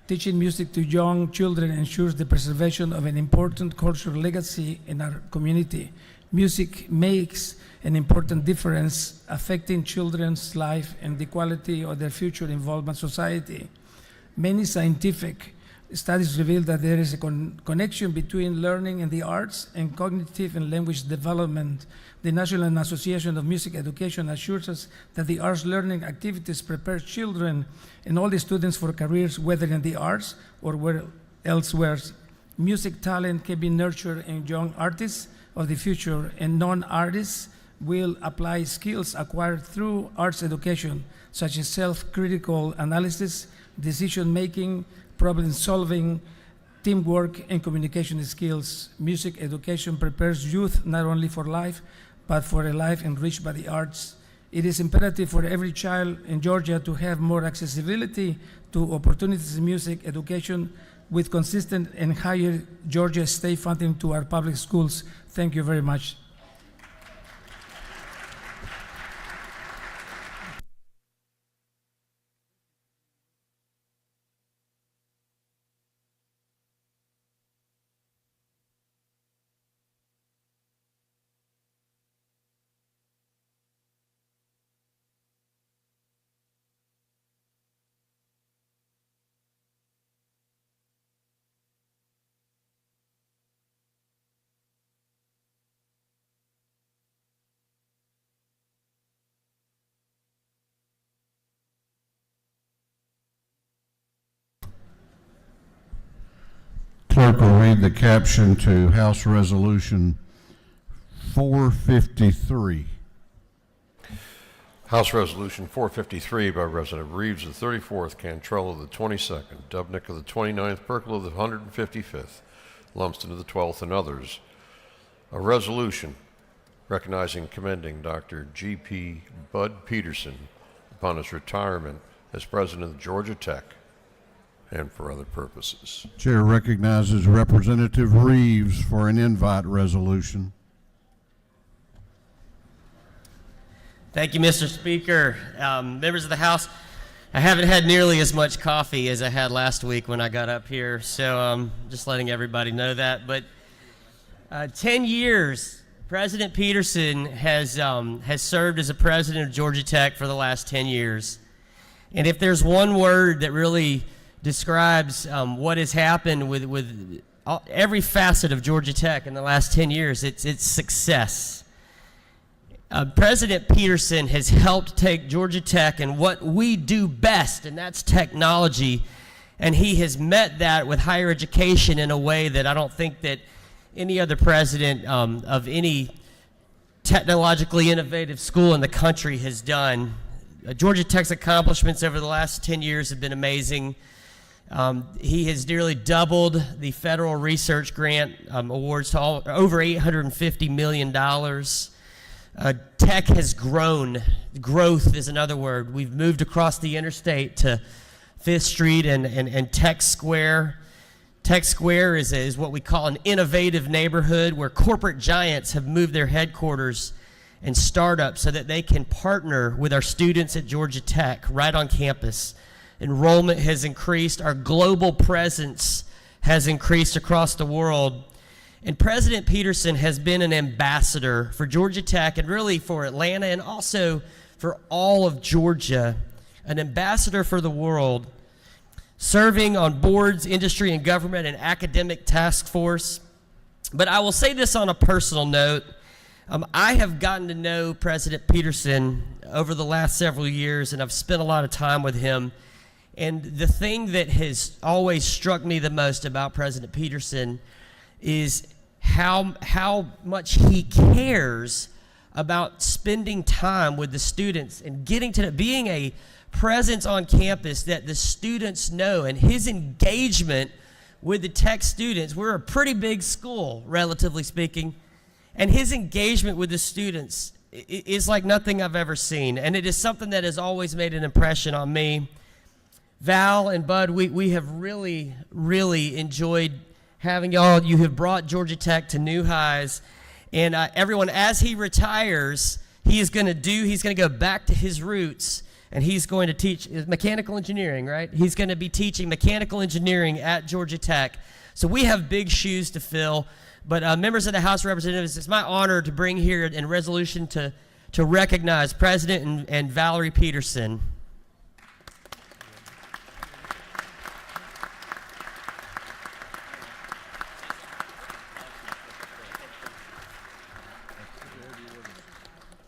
Teaching music to young children ensures the preservation of an important cultural legacy in our community. Music makes an important difference affecting children's life and the quality of their future involvement in society. Many scientific Studies reveal that there is a connection between learning in the arts and cognitive and language development. The National Association of Music Education assures us that the arts learning activities prepare children and all the students for careers, whether in the arts or elsewhere. Music talent can be nurtured in young artists of the future, and non-artists will apply skills acquired through arts education, such as self-critical analysis, decision-making, problem-solving, teamwork, and communication skills. Music education prepares youth not only for life, but for a life enriched by the arts. It is imperative for every child in Georgia to have more accessibility to opportunities in music education with consistent and higher Georgia state funding to our public schools. Thank you very much. Clerk will read the caption to House Resolution 453. House Resolution 453 by Representative Reeves of the 34th, Cantrell of the 22nd, Dubnik of the 29th, Perkel of the 155th, Lumsden of the 12th, and others. A resolution recognizing and commending Dr. G.P. Bud Peterson upon his retirement as president of Georgia Tech and for other purposes. Chair recognizes Representative Reeves for an invite resolution. Thank you, Mr. Speaker. Members of the House, I haven't had nearly as much coffee as I had last week when I got up here, so just letting everybody know that. But 10 years, President Peterson has served as a president of Georgia Tech for the last 10 years. And if there's one word that really describes what has happened with every facet of Georgia Tech in the last 10 years, it's success. President Peterson has helped take Georgia Tech and what we do best, and that's technology, and he has met that with higher education in a way that I don't think that any other president of any technologically innovative school in the country has done. Georgia Tech's accomplishments over the last 10 years have been amazing. He has nearly doubled the federal research grant awards to over $850 million. Tech has grown. Growth is another word. We've moved across the interstate to 5th Street and Tech Square. Tech Square is what we call an innovative neighborhood where corporate giants have moved their headquarters and startups so that they can partner with our students at Georgia Tech right on campus. Enrollment has increased. Our global presence has increased across the world. And President Peterson has been an ambassador for Georgia Tech and really for Atlanta and also for all of Georgia, an ambassador for the world, serving on boards, industry and government, and academic task force. But I will say this on a personal note. I have gotten to know President Peterson over the last several years, and I've spent a lot of time with him. And the thing that has always struck me the most about President Peterson is how much he cares about spending time with the students and getting to being a presence on campus that the students know. And his engagement with the Tech students, we're a pretty big school, relatively speaking, and his engagement with the students is like nothing I've ever seen. And it is something that has always made an impression on me. Val and Bud, we have really, really enjoyed having y'all. You have brought Georgia Tech to new highs. And everyone, as he retires, he's going to go back to his roots, and he's going to teach mechanical engineering, right? He's going to be teaching mechanical engineering at Georgia Tech. So we have big shoes to fill. But members of the House of Representatives, it's my honor to bring here a resolution to recognize President and Valerie Peterson.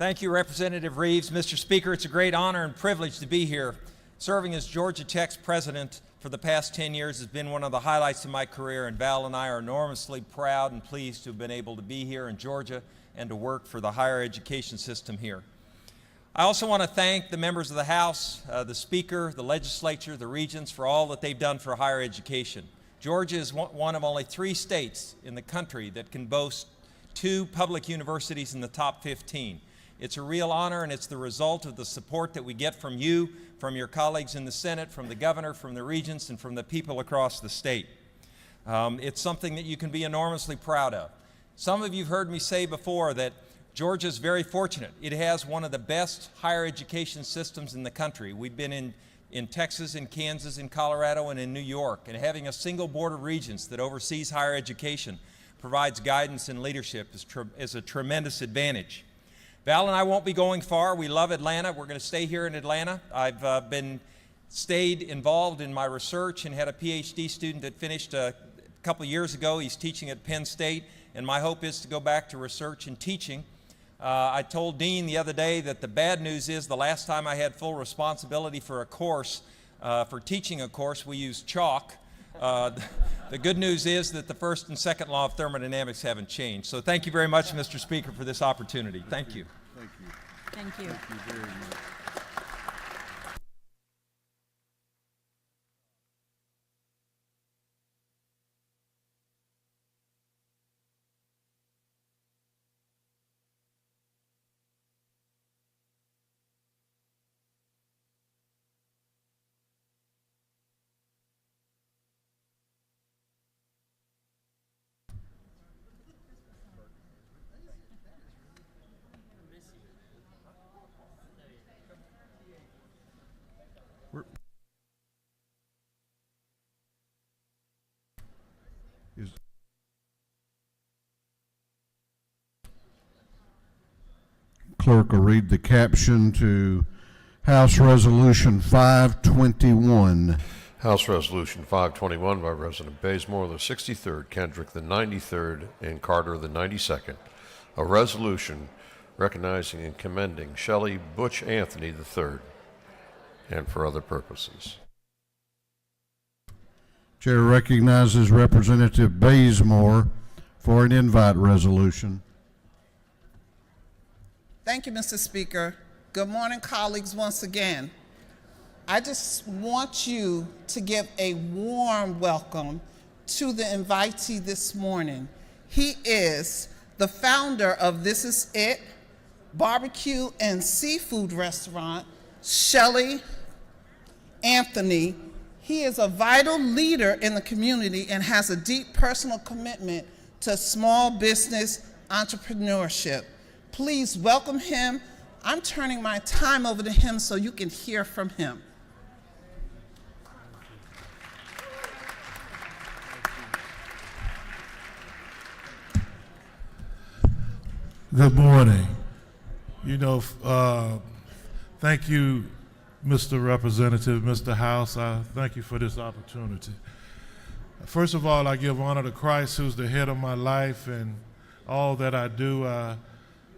Thank you, Representative Reeves. Mr. Speaker, it's a great honor and privilege to be here. Serving as Georgia Tech's president for the past 10 years has been one of the highlights of my career, and Val and I are enormously proud and pleased to have been able to be here in Georgia and to work for the higher education system here. I also want to thank the members of the House, the Speaker, the Legislature, the Regents for all that they've done for higher education. Georgia is one of only 3 states in the country that can boast 2 public universities in the top 15. It's a real honor, and it's the result of the support that we get from you, from your colleagues in the Senate, from the governor, from the regents, and from the people across the state. It's something that you can be enormously proud of. Some of you have heard me say before that Georgia is very fortunate. It has one of the best higher education systems in the country. We've been in Texas, in Kansas, in Colorado, and in New York, and having a single board of regents that oversees higher education provides guidance and leadership is a tremendous advantage. Val and I won't be going far. We love Atlanta. We're going to stay here in Atlanta. I've stayed involved in my research and had a PhD student that finished a couple years ago. He's teaching at Penn State, and my hope is to go back to research and teaching. I told Dean the other day that the bad news is the last time I had full responsibility for a course, for teaching a course, we used chalk. The good news is that the first and second law of thermodynamics haven't changed. So thank you very much, Mr. Speaker, for this opportunity. Thank you. Thank you. Thank you. Thank you very much. Clerk will read the caption to House Resolution 521. House Resolution 521 by Resident Bazemore, the 63rd, Kendrick, the 93rd, and Carter, the 92nd. A resolution recognizing and commending Shelley Butch Anthony III, and for other purposes. Chair recognizes Representative Bazemore for an invite resolution. Thank you, Mr. Speaker. Good morning, colleagues, once again. I just want you to give a warm welcome to the invitee this morning. He is the founder of This Is It barbecue and seafood restaurant, Shelley Anthony. He is a vital leader in the community and has a deep personal commitment to small business entrepreneurship. Please welcome him. I'm turning my time over to him so you can hear from him. Good morning. Thank you, Mr. Representative, Mr. House. I thank you for this opportunity. First of all, I give honor to Christ, who's the head of my life and all that I do. I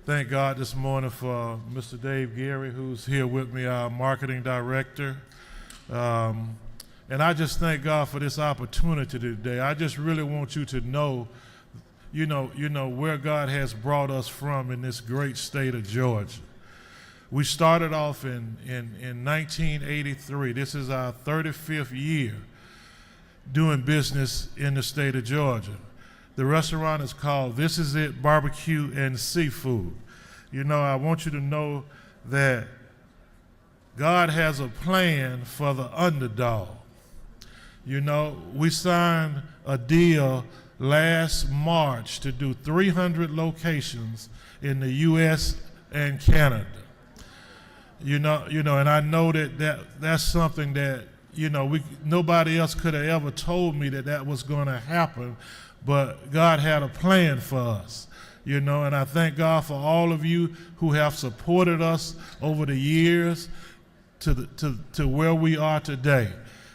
thank God this morning for Mr. Dave Geary, who's here with me, our marketing director. And I just thank God for this opportunity today. I just really want you to know, where God has brought us from in this great state of Georgia. We started off in 1983. This is our 35th year doing business in the state of Georgia. The restaurant is called This Is It Barbecue and Seafood. I want you to know that God has a plan for the underdog. We signed a deal last March to do 300 locations in the U.S. and Canada. And I know that's something that, nobody else could have ever told me that was going to happen, but God had a plan for us. And I thank God for all of you who have supported us over the years to where we are today.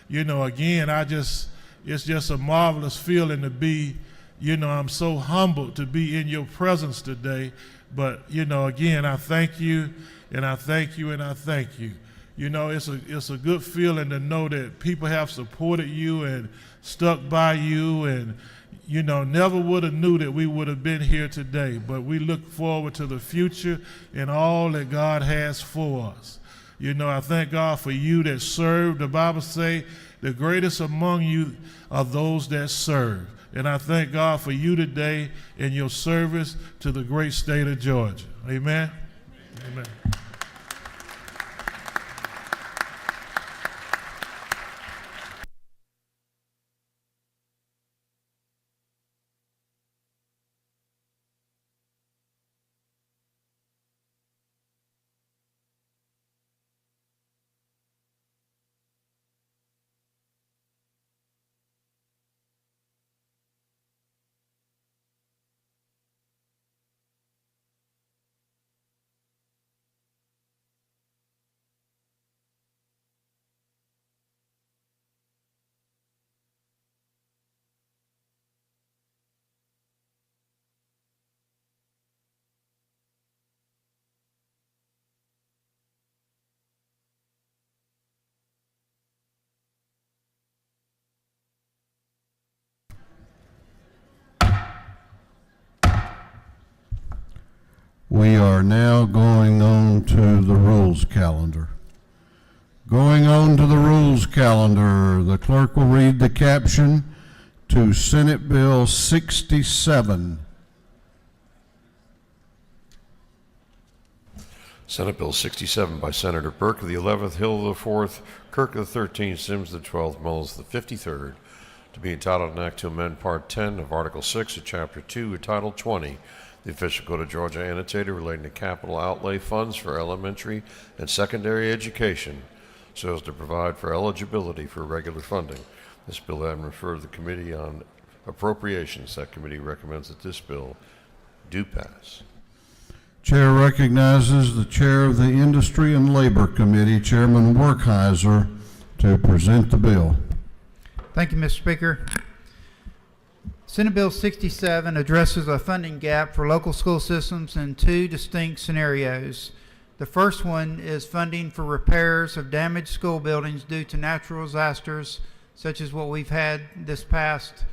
Again, it's just a marvelous feeling to be, You know, I'm so humbled to be in your presence today. But, you know, again, I thank you, and I thank you, and I thank you. You know, it's a good feeling to know that people have supported you and stuck by you, and, you know, never would have knew that we would have been here today. But we look forward to the future and all that God has for us. You know, I thank God for you that serve. The Bible say the greatest among you are those that serve. And I thank God for you today and your service to the great state of Georgia. Amen. Amen. We are now going on to the rules calendar. Going on to the rules calendar, the clerk will read the caption to Senate Bill 67. Senate Bill 67 by Senator Burke of the 11th, Hill of the 4th, Kirk of the 13th, Sims of the 12th, Mullins of the 53rd, to be entitled an act to amend Part 10 of Article 6 of Chapter 2 of Title 20, the official code of Georgia annotated relating to capital outlay funds for elementary and secondary education so as to provide for eligibility for regular funding. This bill having referred to the Committee on Appropriations. That committee recommends that this bill do pass. Chair recognizes the Chair of the Industry and Labor Committee, Chairman Werkheiser, to present the bill. Thank you, Mr. Speaker. Senate Bill 67 addresses a funding gap for local school systems in two distinct scenarios. The first one is funding for repairs of damaged school buildings due to natural disasters, such as what we've had this past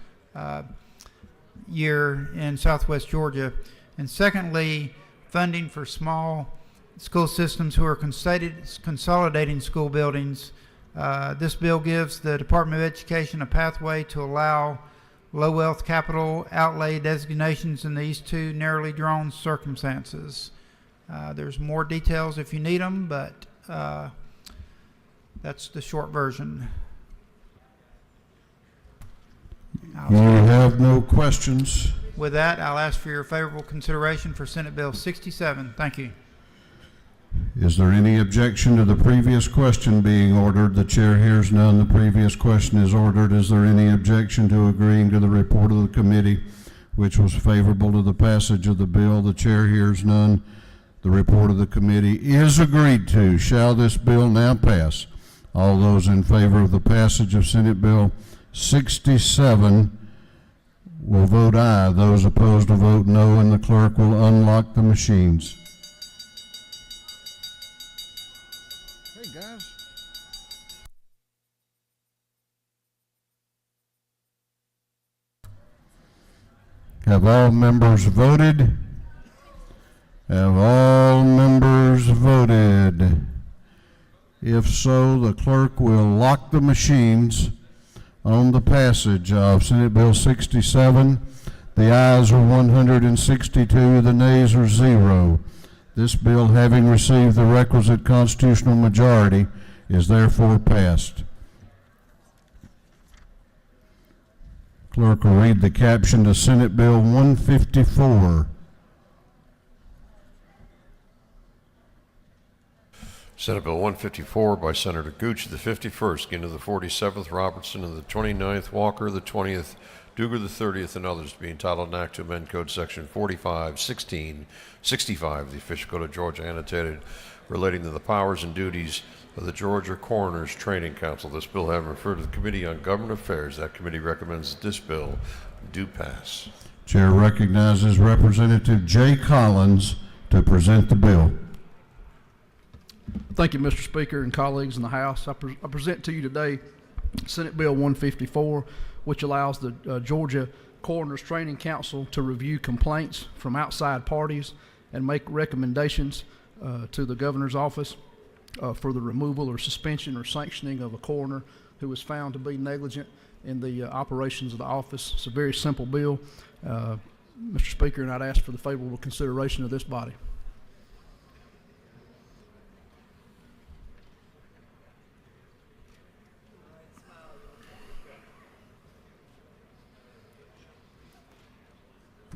year in southwest Georgia. And secondly, funding for small school systems who are consolidating school buildings. This bill gives the Department of Education a pathway to allow low wealth capital outlay designations in these two narrowly drawn circumstances. There's more details if you need them, but that's the short version. You have no questions. With that, I'll ask for your favorable consideration for Senate Bill 67. Thank you. Is there any objection to the previous question being ordered? The chair hears none. The previous question is ordered. Is there any objection to agreeing to the report of the committee, which was favorable to the passage of the bill? The chair hears none. The report of the committee is agreed to. Shall this bill now pass? All those in favor of the passage of Senate Bill 67 will vote aye. Those opposed will vote no, and the clerk will unlock the machines. Hey, guys. Have all members voted? Have all members voted? If so, the clerk will lock the machines on the passage of Senate Bill 67. The ayes are 162, the nays are 0. This bill, having received the requisite constitutional majority, is therefore passed. Clerk will read the caption to Senate Bill 154. Senate Bill 154 by Senator Gooch of the 51st, Ginn of the 47th, Robertson of the 29th, Walker of the 20th, Duger the 30th, and others to be entitled an act to amend Code Section 45-16-65, the official code of Georgia annotated, relating to the powers and duties of the Georgia Coroners Training Council. This bill having referred to the Committee on Government Affairs. That committee recommends that this bill do pass. Chair recognizes Representative Jay Collins to present the bill. Thank you, Mr. Speaker and colleagues in the House. I present to you today Senate Bill 154, which allows the Georgia Coroner's Training Council to review complaints from outside parties and make recommendations to the governor's office for the removal or suspension or sanctioning of a coroner who was found to be negligent in the operations of the office. It's a very simple bill, Mr. Speaker, and I'd ask for the favorable consideration of this body.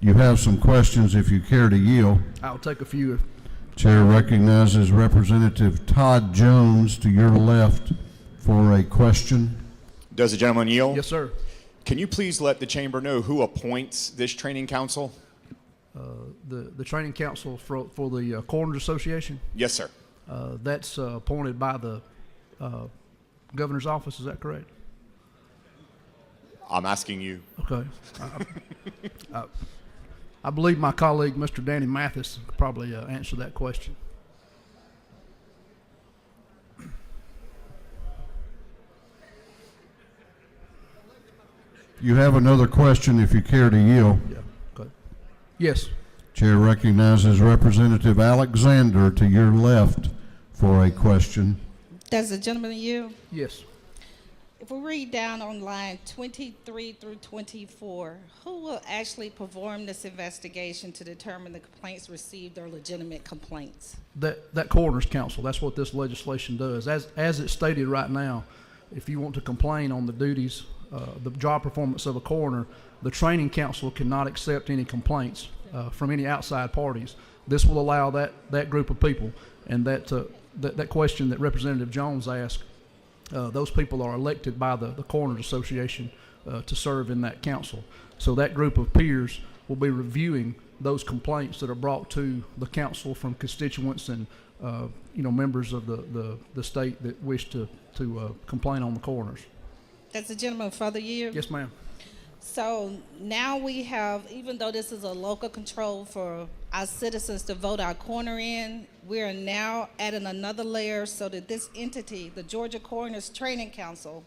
You have some questions if you care to yield. I'll take a few. Chair recognizes Representative Todd Jones to your left for a question. Does the gentleman yield? Yes, sir. Can you please let the chamber know who appoints this training council? The training council for the Coroners Association? Yes, sir. That's appointed by the governor's office, is that correct? I'm asking you. Okay. I believe my colleague, Mr. Danny Mathis, could probably answer that question. You have another question if you care to yield. Yeah. Okay. Yes. Chair recognizes Representative Alexander to your left for a question. Does the gentleman yield? Yes. If we read down on line 23 through 24, who will actually perform this investigation to determine the complaints received are legitimate complaints? That coroner's council, that's what this legislation does. As it's stated right now, if you want to complain on the duties, the job performance of a coroner, the training council cannot accept any complaints from any outside parties. This will allow that group of people, and that question that Representative Jones asked, those people are elected by the Coroners Association to serve in that council. So that group of peers will be reviewing those complaints that are brought to the council from constituents and members of the state that wish to complain on the coroners. Does the gentleman further yield? Yes, ma'am. So now we have, even though this is a local control for our citizens to vote our coroner in, we are now adding another layer so that this entity, the Georgia Coroners Training Council,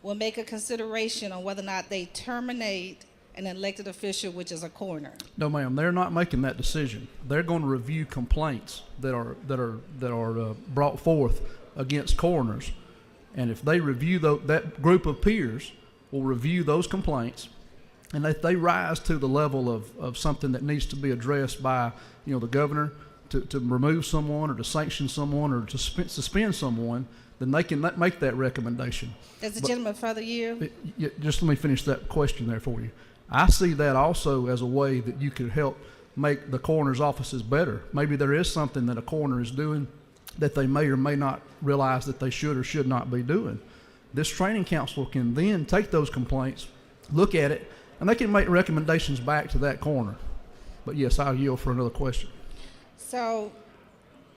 will make a consideration on whether or not they terminate an elected official, which is a coroner. No, ma'am. They're not making that decision. They're going to review complaints that are brought forth against coroners, and if they review that group of peers will review those complaints, and if they rise to the level of something that needs to be addressed by the governor to remove someone or to sanction someone or to suspend someone, then they can make that recommendation. Does the gentleman further yield? Just let me finish that question there for you. I see that also as a way that you could help make the coroner's offices better. Maybe there is something that a coroner is doing that they may or may not realize that they should or should not be doing. This training council can then take those complaints, look at it, and they can make recommendations back to that coroner. But yes, I'll yield for another question. So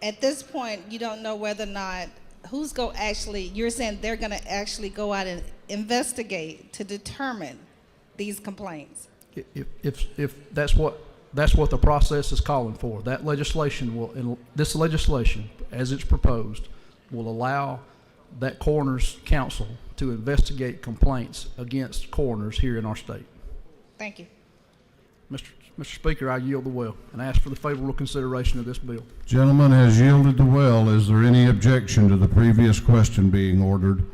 at this point, you don't know whether or not you're saying they're going to actually go out and investigate to determine these complaints? If that's what the process is calling for, that legislation this legislation, as it's proposed, will allow that coroner's council to investigate complaints against coroners here in our state. Thank you. Mr. Speaker, I yield the well and ask for the favorable consideration of this bill. Gentleman has yielded the well. Is there any objection to the previous question being ordered?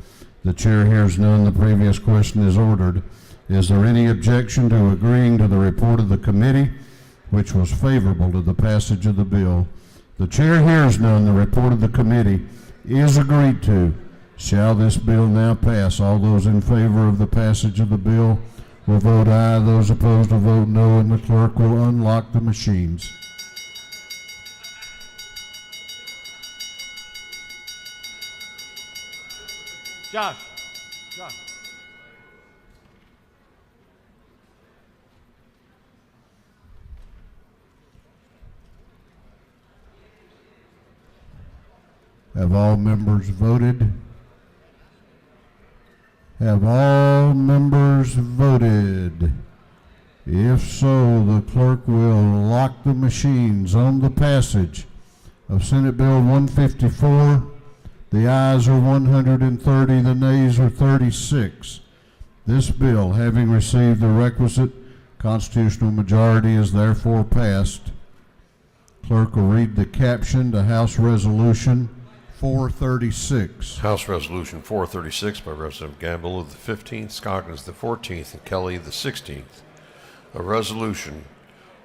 The chair hears none. The previous question is ordered. Is there any objection to agreeing to the report of the committee, which was favorable to the passage of the bill? The chair hears none. The report of the committee is agreed to. Shall this bill now pass? All those in favor of the passage of the bill will vote aye. Those opposed will vote no, and the clerk will unlock the machines. Josh. Have all members voted? Have all members voted? If so, the clerk will lock the machines on the passage of Senate Bill 154. The ayes are 130, the nays are 36. This bill, having received the requisite constitutional majority, is therefore passed. Clerk will read the caption to House Resolution 436. House Resolution 436 by Representative Gamble of the 15th, Scoggins the 14th, and Kelly the 16th. A resolution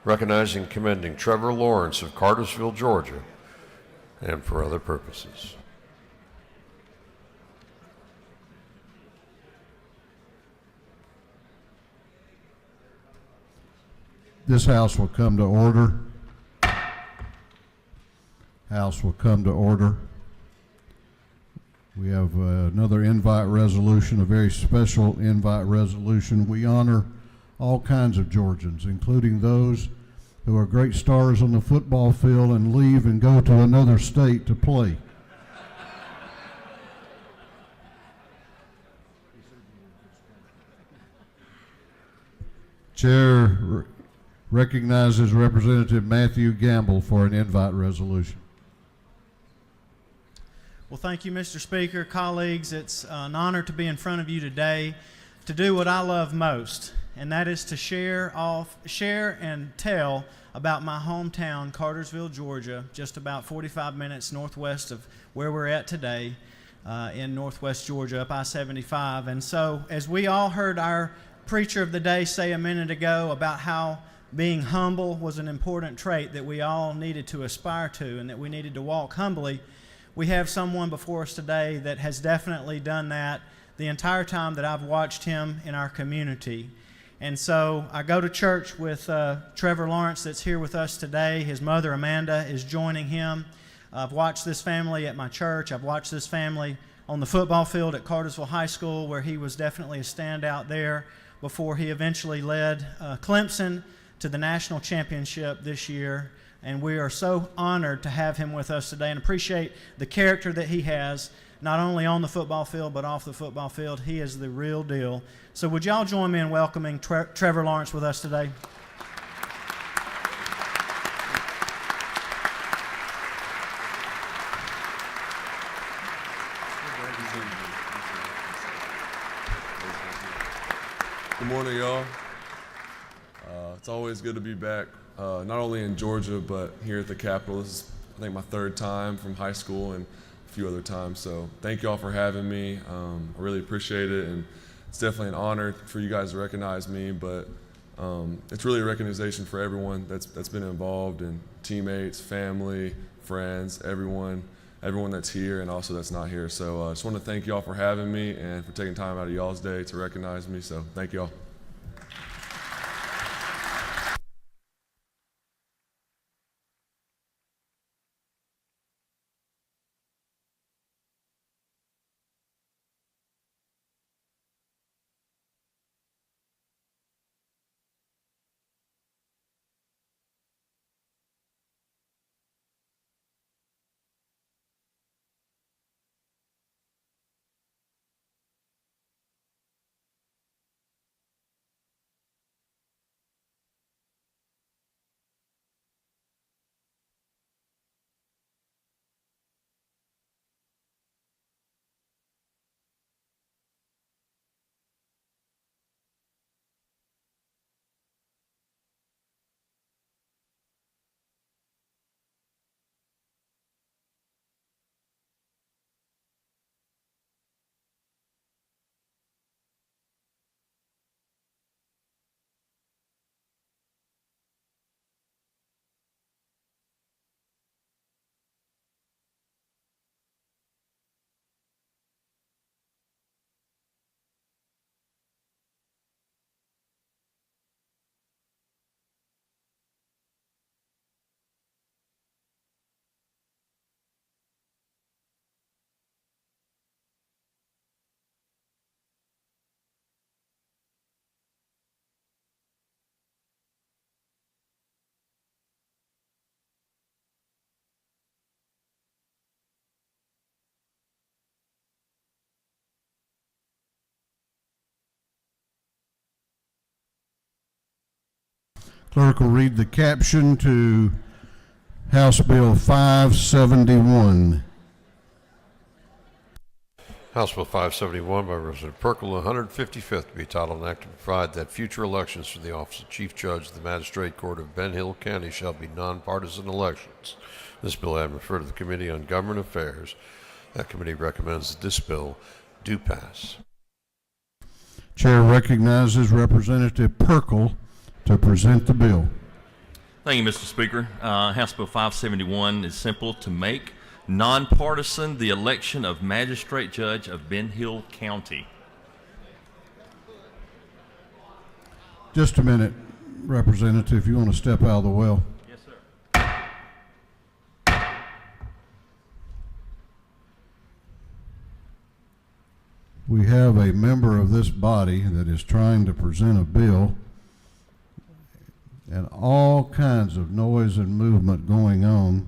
recognizing and commending Trevor Lawrence of Cartersville, Georgia, and for other purposes. This House will come to order. House will come to order. We have another invite resolution, a very special invite resolution. We honor all kinds of Georgians, including those who are great stars on the football field and leave and go to another state to play. Chair recognizes Representative Matthew Gamble for an invite resolution. Well, thank you, Mr. Speaker, colleagues. It's an honor to be in front of you today to do what I love most, and that is to share and tell about my hometown, Cartersville, Georgia, just about 45 minutes northwest of where we're at today in northwest Georgia, up I-75. And so, as we all heard our preacher of the day say a minute ago about how being humble was an important trait that we all needed to aspire to and that we needed to walk humbly, we have someone before us today that has definitely done that the entire time that I've watched him in our community. And so I go to church with Trevor Lawrence that's here with us today. His mother, Amanda, is joining him. I've watched this family at my church. I've watched this family on the football field at Cartersville High School, where he was definitely a standout there before he eventually led Clemson to the national championship this year. And we are so honored to have him with us today and appreciate the character that he has, not only on the football field, but off the football field. He is the real deal. So would y'all join me in welcoming Trevor Lawrence with us today? Good morning, y'all. It's always good to be back, not only in Georgia, but here at the Capitol. This is, I think, my third time from high school and a few other times. So thank y'all for having me. I really appreciate it, and it's definitely an honor for you guys to recognize me, but it's really a recognition for everyone that's been involved, and teammates, family, friends, everyone that's here and also that's not here. So I just want to thank y'all for having me and for taking time out of y'all's day to recognize me. So thank y'all. Clerk will read the caption to House Bill 571. House Bill 571 by Representative Perkle, 155th, to be titled an act to provide that future elections for the office of Chief Judge of the Magistrate Court of Ben Hill County shall be nonpartisan elections. This bill has been referred to the Committee on Government Affairs. That committee recommends that this bill do pass. Chair recognizes Representative Perkle to present the bill. Thank you, Mr. Speaker. House Bill 571 is simple: to make nonpartisan the election of Magistrate Judge of Ben Hill County. Just a minute, Representative, you want to step out of the well? Yes, sir. We have a member of this body that is trying to present a bill, and all kinds of noise and movement going on.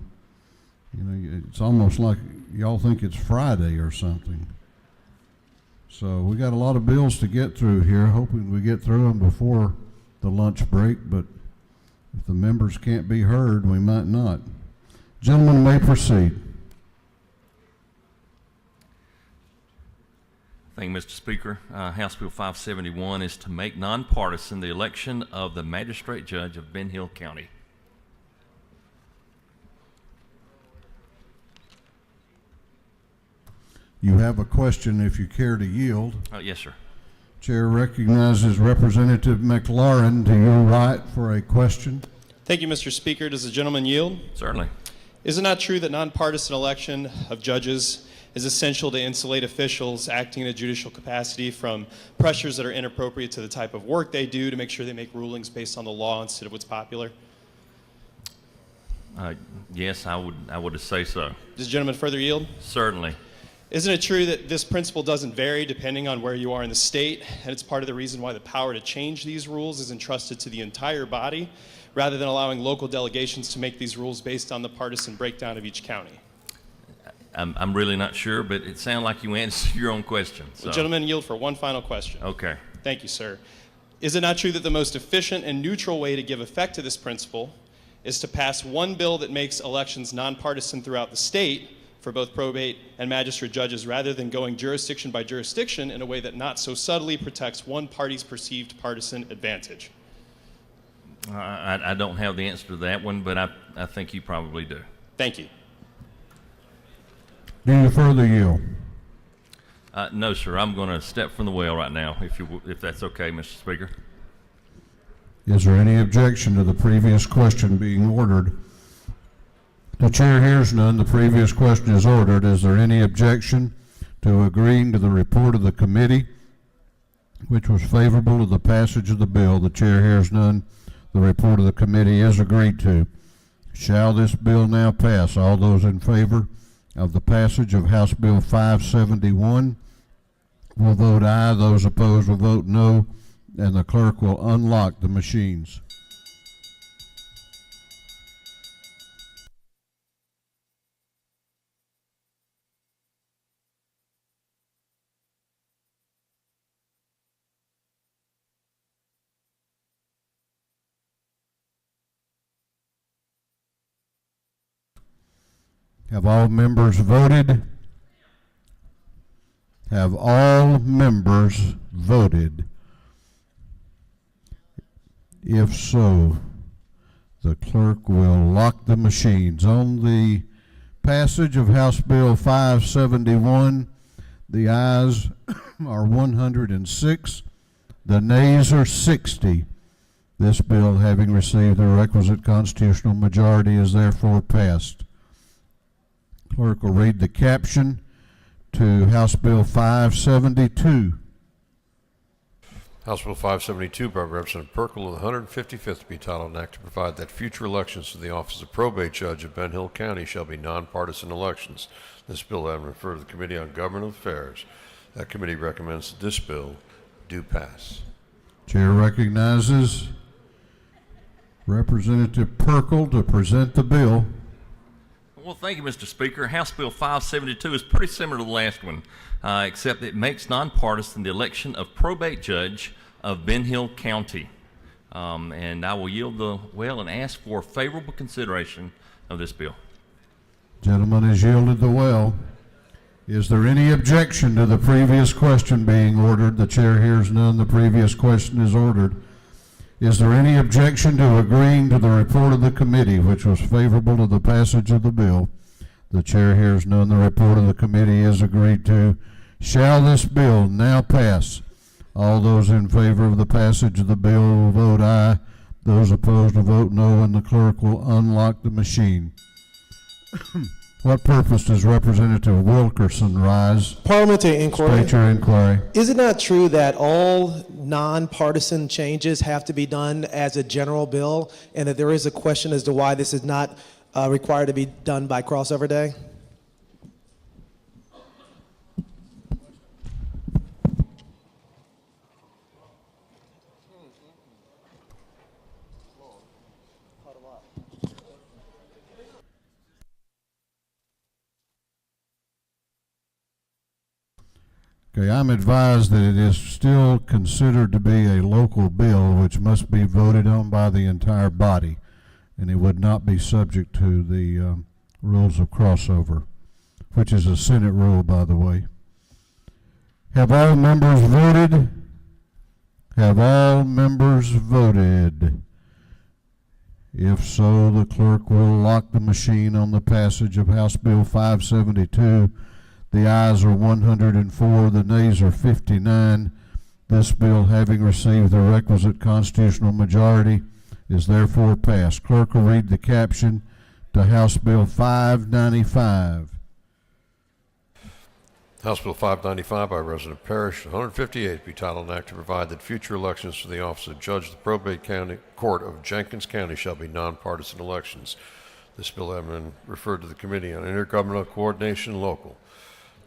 You know, it's almost like y'all think it's Friday or something. So we got a lot of bills to get through here, hoping we get through them before the lunch break, but if the members can't be heard, we might not. Gentlemen may proceed. Thank you, Mr. Speaker. House Bill 571 is to make nonpartisan the election of the Magistrate Judge of Ben Hill County. You have a question if you care to yield. Yes, sir. Chair recognizes Representative McLaurin to your right for a question. Thank you, Mr. Speaker. Does the gentleman yield? Certainly. Is it not true that nonpartisan election of judges is essential to insulate officials acting in a judicial capacity from pressures that are inappropriate to the type of work they do, to make sure they make rulings based on the law instead of what's popular? Yes, I would say so. Does the gentleman further yield? Certainly. Isn't it true that this principle doesn't vary depending on where you are in the state, and it's part of the reason why the power to change these rules is entrusted to the entire body, rather than allowing local delegations to make these rules based on the partisan breakdown of each county? I'm really not sure, but it sounded like you answered your own question. So. The gentleman yield for one final question. Okay. Thank you, sir. Is it not true that the most efficient and neutral way to give effect to this principle is to pass one bill that makes elections nonpartisan throughout the state for both probate and magistrate judges, rather than going jurisdiction by jurisdiction in a way that not so subtly protects one party's perceived partisan advantage? I don't have the answer to that one, but I think you probably do. Thank you. Do you further yield? No, sir. I'm going to step from the well right now, if that's okay, Mr. Speaker. Is there any objection to the previous question being ordered? The chair hears none. The previous question is ordered. Is there any objection to agreeing to the report of the committee, which was favorable to the passage of the bill? The chair hears none. The report of the committee is agreed to. Shall this bill now pass? All those in favor of the passage of House Bill 571 will vote aye. Those opposed will vote no, and the clerk will unlock the machines. Have all members voted? Have all members voted? If so, the clerk will lock the machines. On the passage of House Bill 571, the ayes are 106, the nays are 60. This bill, having received the requisite constitutional majority, is therefore passed. Clerk will read the caption to House Bill 572. House Bill 572 by Representative Perkle of the 155th to be titled an act to provide that future elections to the office of probate judge of Ben Hill County shall be nonpartisan elections. This bill has been referred to the Committee on Government Affairs. That committee recommends that this bill do pass. Chair recognizes Representative Perkle to present the bill. Well, thank you, Mr. Speaker. House Bill 572 is pretty similar to the last one, except it makes nonpartisan the election of probate judge of Ben Hill County. And I will yield the well and ask for favorable consideration of this bill. Gentleman has yielded the well. Is there any objection to the previous question being ordered? The chair hears none. The previous question is ordered. Is there any objection to agreeing to the report of the committee, which was favorable to the passage of the bill? The chair hears none. The report of the committee is agreed to. Shall this bill now pass? All those in favor of the passage of the bill will vote aye. Those opposed will vote no, and the clerk will unlock the machine. What purpose does Representative Wilkerson rise? Parliamentary inquiry. State your inquiry. Is it not true that all nonpartisan changes have to be done as a general bill, and that there is a question as to why this is not required to be done by crossover day? Okay, I'm advised that it is still considered to be a local bill which must be voted on by the entire body, and it would not be subject to the rules of crossover, which is a Senate rule, by the way. Have all members voted? Have all members voted? If so, the clerk will lock the machine on the passage of House Bill 572. The ayes are 104, the nays are 59. This bill, having received the requisite constitutional majority, is therefore passed. Clerk will read the caption to House Bill 595. House Bill 595 by Resident Parrish, 158, be titled an act to provide that future elections for the office of Judge of the Probate County Court of Jenkins County shall be nonpartisan elections. This bill has been referred to the Committee on Intergovernmental Coordination and Local.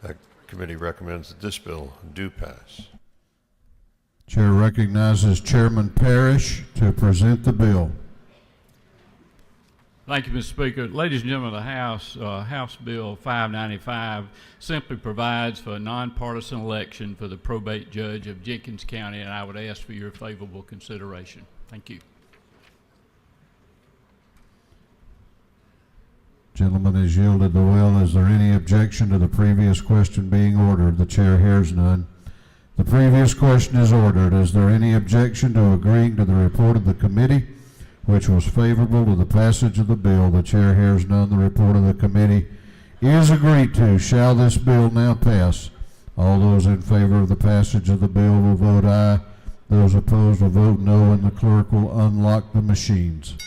That committee recommends that this bill do pass. Chair recognizes Chairman Parrish to present the bill. Thank you, Mr. Speaker. Ladies and gentlemen of the House, House Bill 595 simply provides for a nonpartisan election for the probate judge of Jenkins County, and I would ask for your favorable consideration. Thank you. Gentleman has yielded the well. Is there any objection to the previous question being ordered? The chair hears none. The previous question is ordered. Is there any objection to agreeing to the report of the committee, which was favorable to the passage of the bill? The chair hears none. The report of the committee is agreed to. Shall this bill now pass? All those in favor of the passage of the bill will vote aye. Those opposed will vote no, and the clerk will unlock the machines.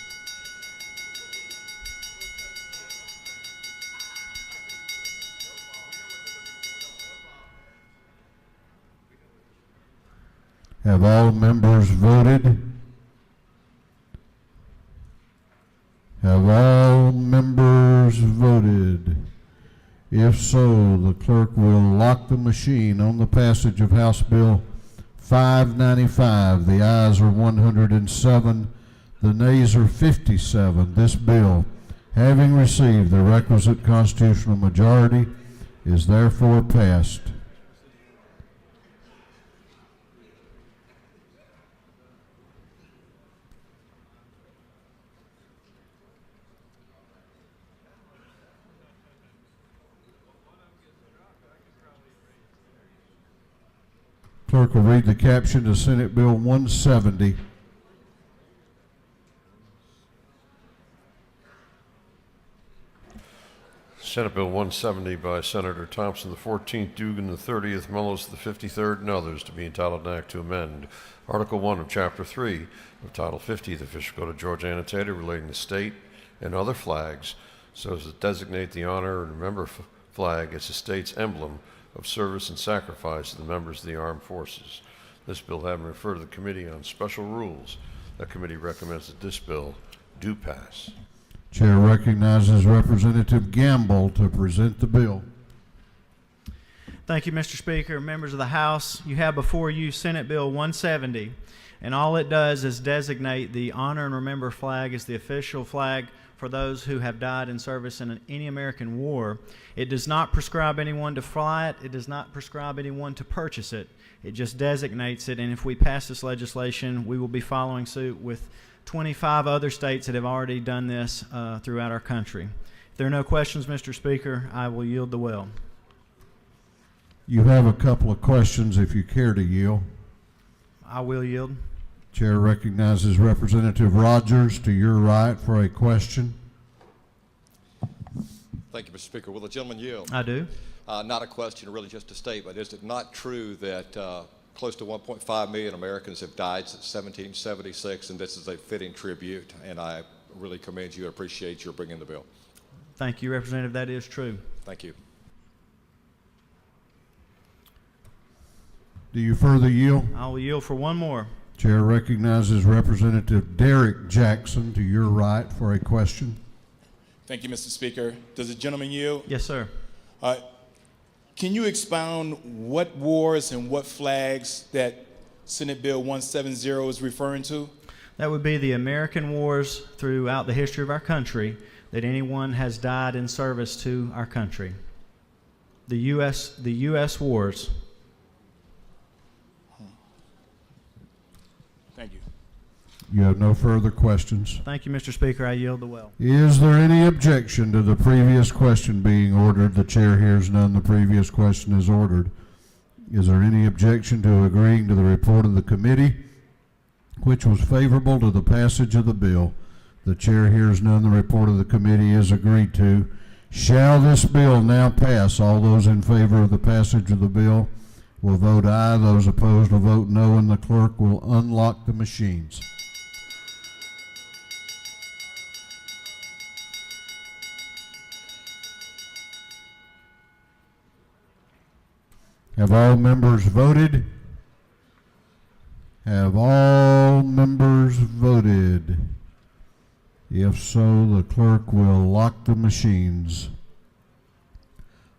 Have all members voted? Have all members voted? If so, the clerk will lock the machine on the passage of House Bill 595. The ayes are 107. The nays are 57. This bill, having received the requisite constitutional majority, is therefore passed. Clerk will read the caption to Senate Bill 170. Senate Bill 170 by Senator Thompson the 14th, Dugan the 30th, Mellos the 53rd, and others, to be entitled an act to amend Article 1 of Chapter 3 of Title 50 of the Official Code of Georgia Annotated relating to state and other flags, so as to designate the honor and remember flag as the state's emblem of service and sacrifice to the members of the armed forces. This bill having referred to the Committee on Special Rules, that committee recommends that this bill do pass. Chair recognizes Representative Gamble to present the bill. Thank you, Mr. Speaker. Members of the House, you have before you Senate Bill 170, and all it does is designate the Honor and Remember flag as the official flag for those who have died in service in any American war. It does not prescribe anyone to fly it. It does not prescribe anyone to purchase it. It just designates it, and if we pass this legislation, we will be following suit with 25 other states that have already done this throughout our country. If there are no questions, Mr. Speaker, I will yield the well. You have a couple of questions if you care to yield. I will yield. Chair recognizes Representative Rogers to your right for a question. Thank you, Mr. Speaker. Will the gentleman yield? I do. Not a question, really just a statement. Is it not true that close to 1.5 million Americans have died since 1776, and this is a fitting tribute? And I really commend you and appreciate your bringing the bill. Thank you, Representative. That is true. Thank you. Do you further yield? I will yield for one more. Chair recognizes Representative Derek Jackson to your right for a question. Thank you, Mr. Speaker. Does the gentleman yield? Yes, sir. Can you expound what wars and what flags that Senate Bill 170 is referring to? That would be the American wars throughout the history of our country, that anyone has died in service to our country. The U.S. wars. Thank you. You have no further questions. Thank you, Mr. Speaker. I yield the well. Is there any objection to the previous question being ordered? The chair hears none. The previous question is ordered. Is there any objection to agreeing to the report of the committee, which was favorable to the passage of the bill? The chair hears none. The report of the committee is agreed to. Shall this bill now pass? All those in favor of the passage of the bill will vote aye. Those opposed will vote no, and the clerk will unlock the machines. Have all members voted? Have all members voted? If so, the clerk will lock the machines.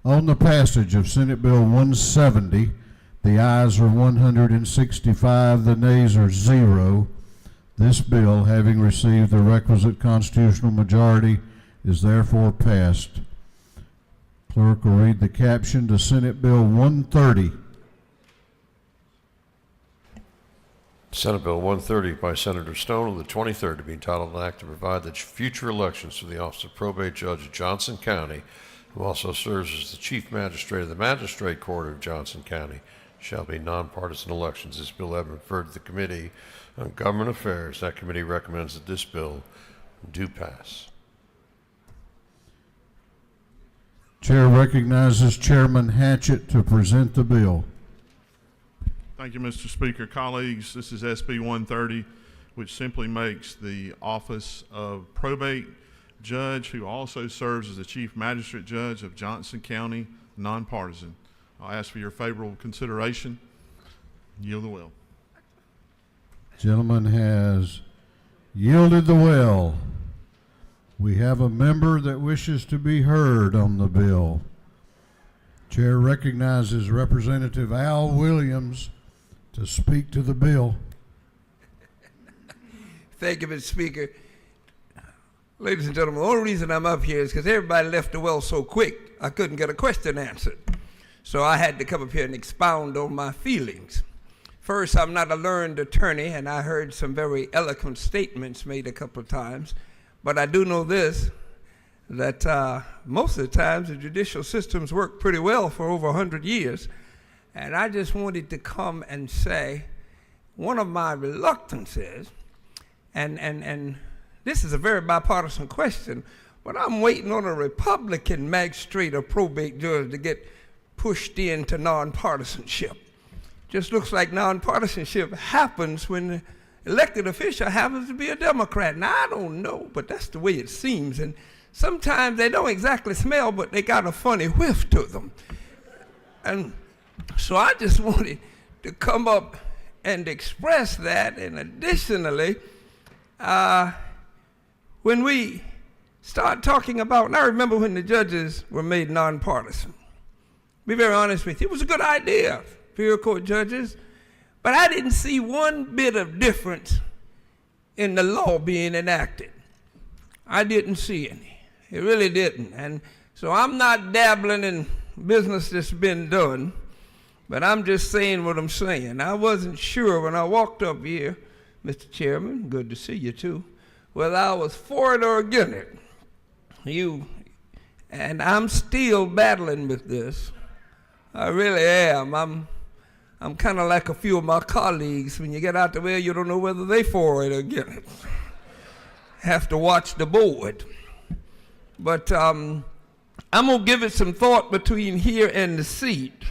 On the passage of Senate Bill 170, the ayes are 165, the nays are 0. This bill, having received the requisite constitutional majority, is therefore passed. Clerk will read the caption to Senate Bill 130. Senate Bill 130 by Senator Stone of the 23rd to be entitled an act to provide that future elections to the office of probate judge of Johnson County, who also serves as the chief magistrate of the Magistrate Court of Johnson County, shall be nonpartisan elections. This bill having referred to the Committee on Government Affairs, that committee recommends that this bill do pass. Chair recognizes Chairman Hatchett to present the bill. Thank you, Mr. Speaker. Colleagues, this is SB 130, which simply makes the office of probate judge, who also serves as the chief magistrate judge of Johnson County, nonpartisan. I'll ask for your favorable consideration. Yield the will. Gentleman has yielded the will. We have a member that wishes to be heard on the bill. Chair recognizes Representative Al Williams to speak to the bill. Thank you, Mr. Speaker. Ladies and gentlemen, the only reason I'm up here is because everybody left the well so quick, I couldn't get a question answered. So I had to come up here and expound on my feelings. First, I'm not a learned attorney, and I heard some very eloquent statements made a couple of times. But I do know this, that most of the times the judicial system's worked pretty well for over 100 years. And I just wanted to come and say one of my reluctances, and this is a very bipartisan question, but I'm waiting on a Republican magistrate or probate judge to get pushed into nonpartisanship. Just looks like nonpartisanship happens when the elected official happens to be a Democrat. Now, I don't know, but that's the way it seems. And sometimes they don't exactly smell, but they got a funny whiff to them. And so I just wanted to come up and express that. And additionally, when we start talking about, and I remember when the judges were made nonpartisan, be very honest with you, it was a good idea, superior court judges, but I didn't see one bit of difference in the law being enacted. I didn't see any. It really didn't. And so I'm not dabbling in business that's been done, But I'm just saying what I'm saying. I wasn't sure when I walked up here, Mr. Chairman, good to see you too, whether I was for it or against it. And I'm still battling with this. I really am. I'm kind of like a few of my colleagues. When you get out the way, you don't know whether they for it or against it. Have to watch the board. But I'm going to give it some thought between here and the seat.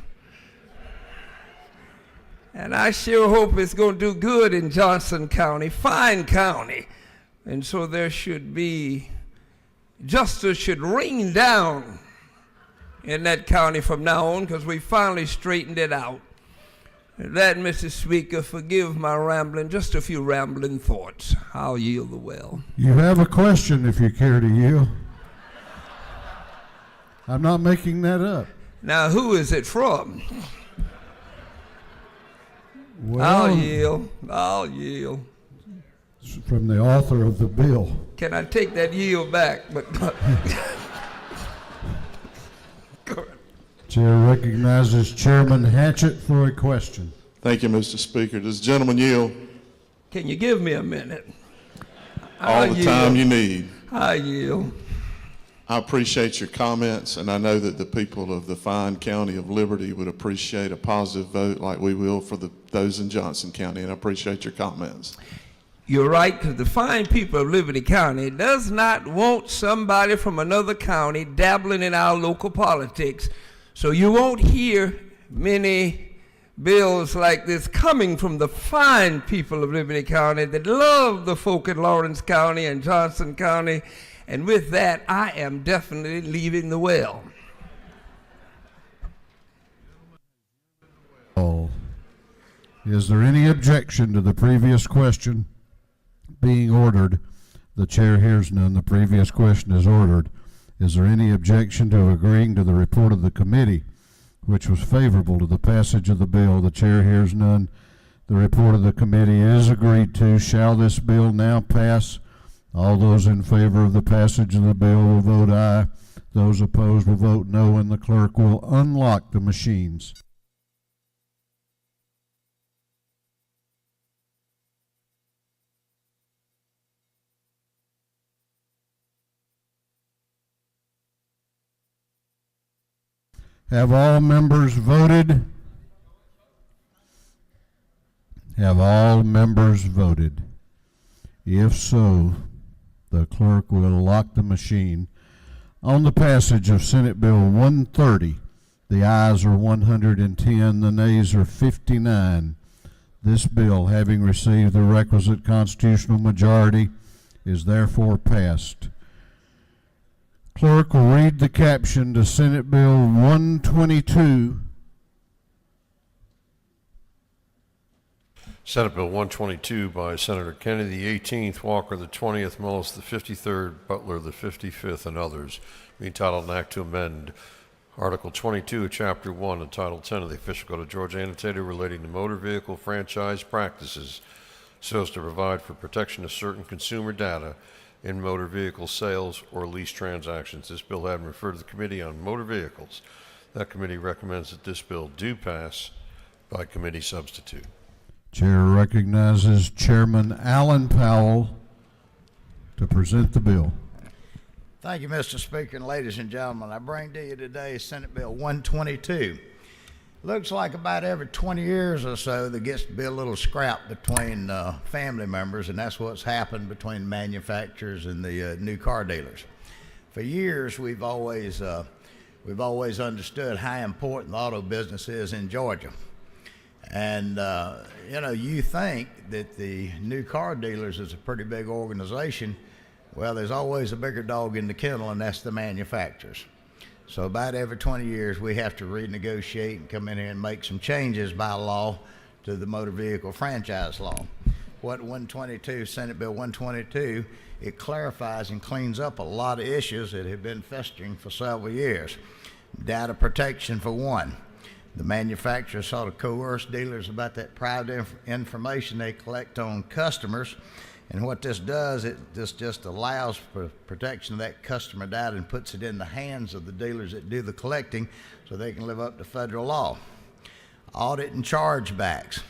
And I sure hope it's going to do good in Johnson County, fine county. And so there should be, justice should rain down in that county from now on, because we finally straightened it out. And that, Mr. Speaker, forgive my rambling, just a few rambling thoughts. I'll yield the well. You have a question if you care to yield. I'm not making that up. Now, who is it from? Well, I'll yield. It's from the author of the bill. Can I take that yield back? Chair recognizes Chairman Hatchett for a question. Thank you, Mr. Speaker. Does the gentleman yield? Can you give me a minute? All the time you need. I yield. I appreciate your comments, and I know that the people of the fine county of Liberty would appreciate a positive vote like we will for those in Johnson County, and I appreciate your comments. You're right, because the fine people of Liberty County does not want somebody from another county dabbling in our local politics. So you won't hear many bills like this coming from the fine people of Liberty County that love the folk in Lawrence County and Johnson County. And with that, I am definitely leaving the well. Is there any objection to the previous question being ordered? The chair hears none. The previous question is ordered. Is there any objection to agreeing to the report of the committee, which was favorable to the passage of the bill? The chair hears none. The report of the committee is agreed to. Shall this bill now pass? All those in favor of the passage of the bill will vote aye. Those opposed will vote no, and the clerk will unlock the machines. Have all members voted? Have all members voted? If so, the clerk will lock the machine. On the passage of Senate Bill 130, the ayes are 110, the nays are 59. This bill, having received the requisite constitutional majority, is therefore passed. Clerk will read the caption to Senate Bill 122. Senate Bill 122 by Senator Kennedy the 18th, Walker the 20th, Mullis the 53rd, Butler the 55th, and others. Being titled an act to amend Article 22 of Chapter 1 and Title 10 of the Official Code of Georgia Annotated relating to motor vehicle franchise practices so as to provide for protection of certain consumer data in motor vehicle sales or lease transactions. This bill having referred to the Committee on Motor Vehicles. That committee recommends that this bill do pass by committee substitute. Chair recognizes Chairman Alan Powell to present the bill. Thank you, Mr. Speaker, and ladies and gentlemen. I bring to you today Senate Bill 122. Looks like about every 20 years or so there gets to be a little scrap between family members, and that's what's happened between manufacturers and the new car dealers. For years, we've always understood how important the auto business is in Georgia. And, you think that the new car dealers is a pretty big organization. Well, there's always a bigger dog in the kennel, and that's the manufacturers. So about every 20 years, we have to renegotiate and come in here and make some changes by law to the motor vehicle franchise law. What Senate Bill 122, it clarifies and cleans up a lot of issues that have been festering for several years. Data protection, for one. The manufacturers sort of coerce dealers about that private information they collect on customers. And what this does, this just allows for protection of that customer data and puts it in the hands of the dealers that do the collecting so they can live up to federal law. audit and chargebacks.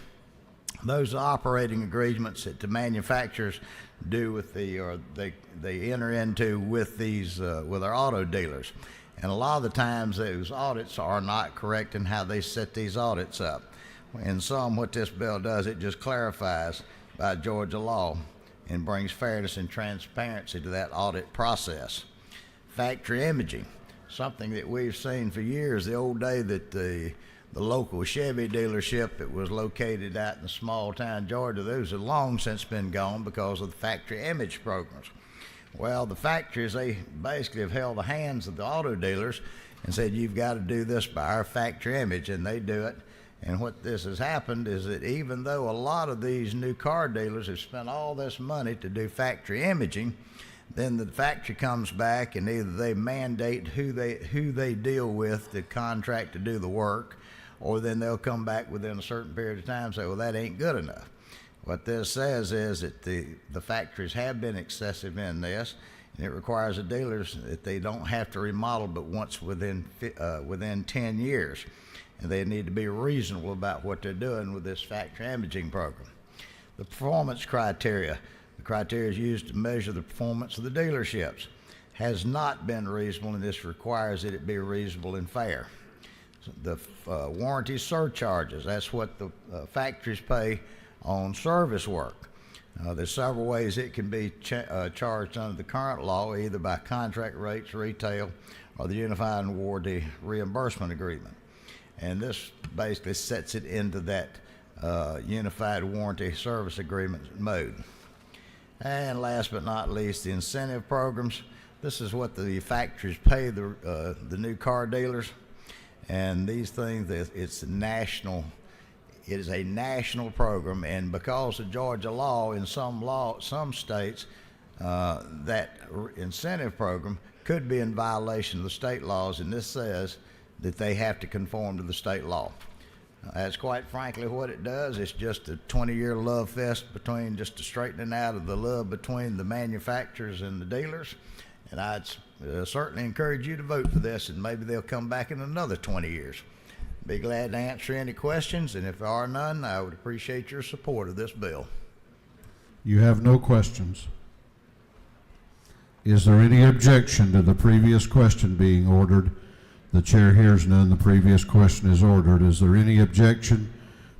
Those are operating agreements that the manufacturers do with they enter into with these with our auto dealers, and a lot of the times those audits are not correct in how they set these audits up. In some, what this bill does, it just clarifies by Georgia law and brings fairness and transparency to that audit process. Factory imaging, something that we've seen for years. The old day that the local Chevy dealership that was located out in small town Georgia, those have long since been gone because of the factory image programs. Well, the factories, they basically have held the hands of the auto dealers and said, you've got to do this by our factory image, and they do it. And what this has happened is that even though a lot of these new car dealers have spent all this money to do factory imaging, then the factory comes back and either they mandate who they deal with to contract to do the work, or then they'll come back within a certain period of time and say, well, that ain't good enough. What this says is that the factories have been excessive in this, and it requires the dealers that they don't have to remodel but once within 10 years. And they need to be reasonable about what they're doing with this factory imaging program. The performance criteria, the criteria is used to measure the performance of the dealerships, has not been reasonable, and this requires that it be reasonable and fair. The warranty surcharges, that's what the factories pay on service work. There's several ways it can be charged under the current law, either by contract rates, retail, or the Unified Warranty Reimbursement Agreement. And this basically sets it into that Unified Warranty Service Agreement mode. And last but not least, the incentive programs. This is what the factories pay the new car dealers. And these things, it's national. It is a national program, and because of Georgia law, in some states, that incentive program could be in violation of the state laws, and this says that they have to conform to the state law. That's quite frankly what it does. It's just a 20-year love fest between just the straightening out of the love between the manufacturers and the dealers. And I'd certainly encourage you to vote for this, and maybe they'll come back in another 20 years. Be glad to answer any questions, and if there are none, I would appreciate your support of this bill. You have no questions. Is there any objection to the previous question being ordered? The chair hears none. The previous question is ordered. Is there any objection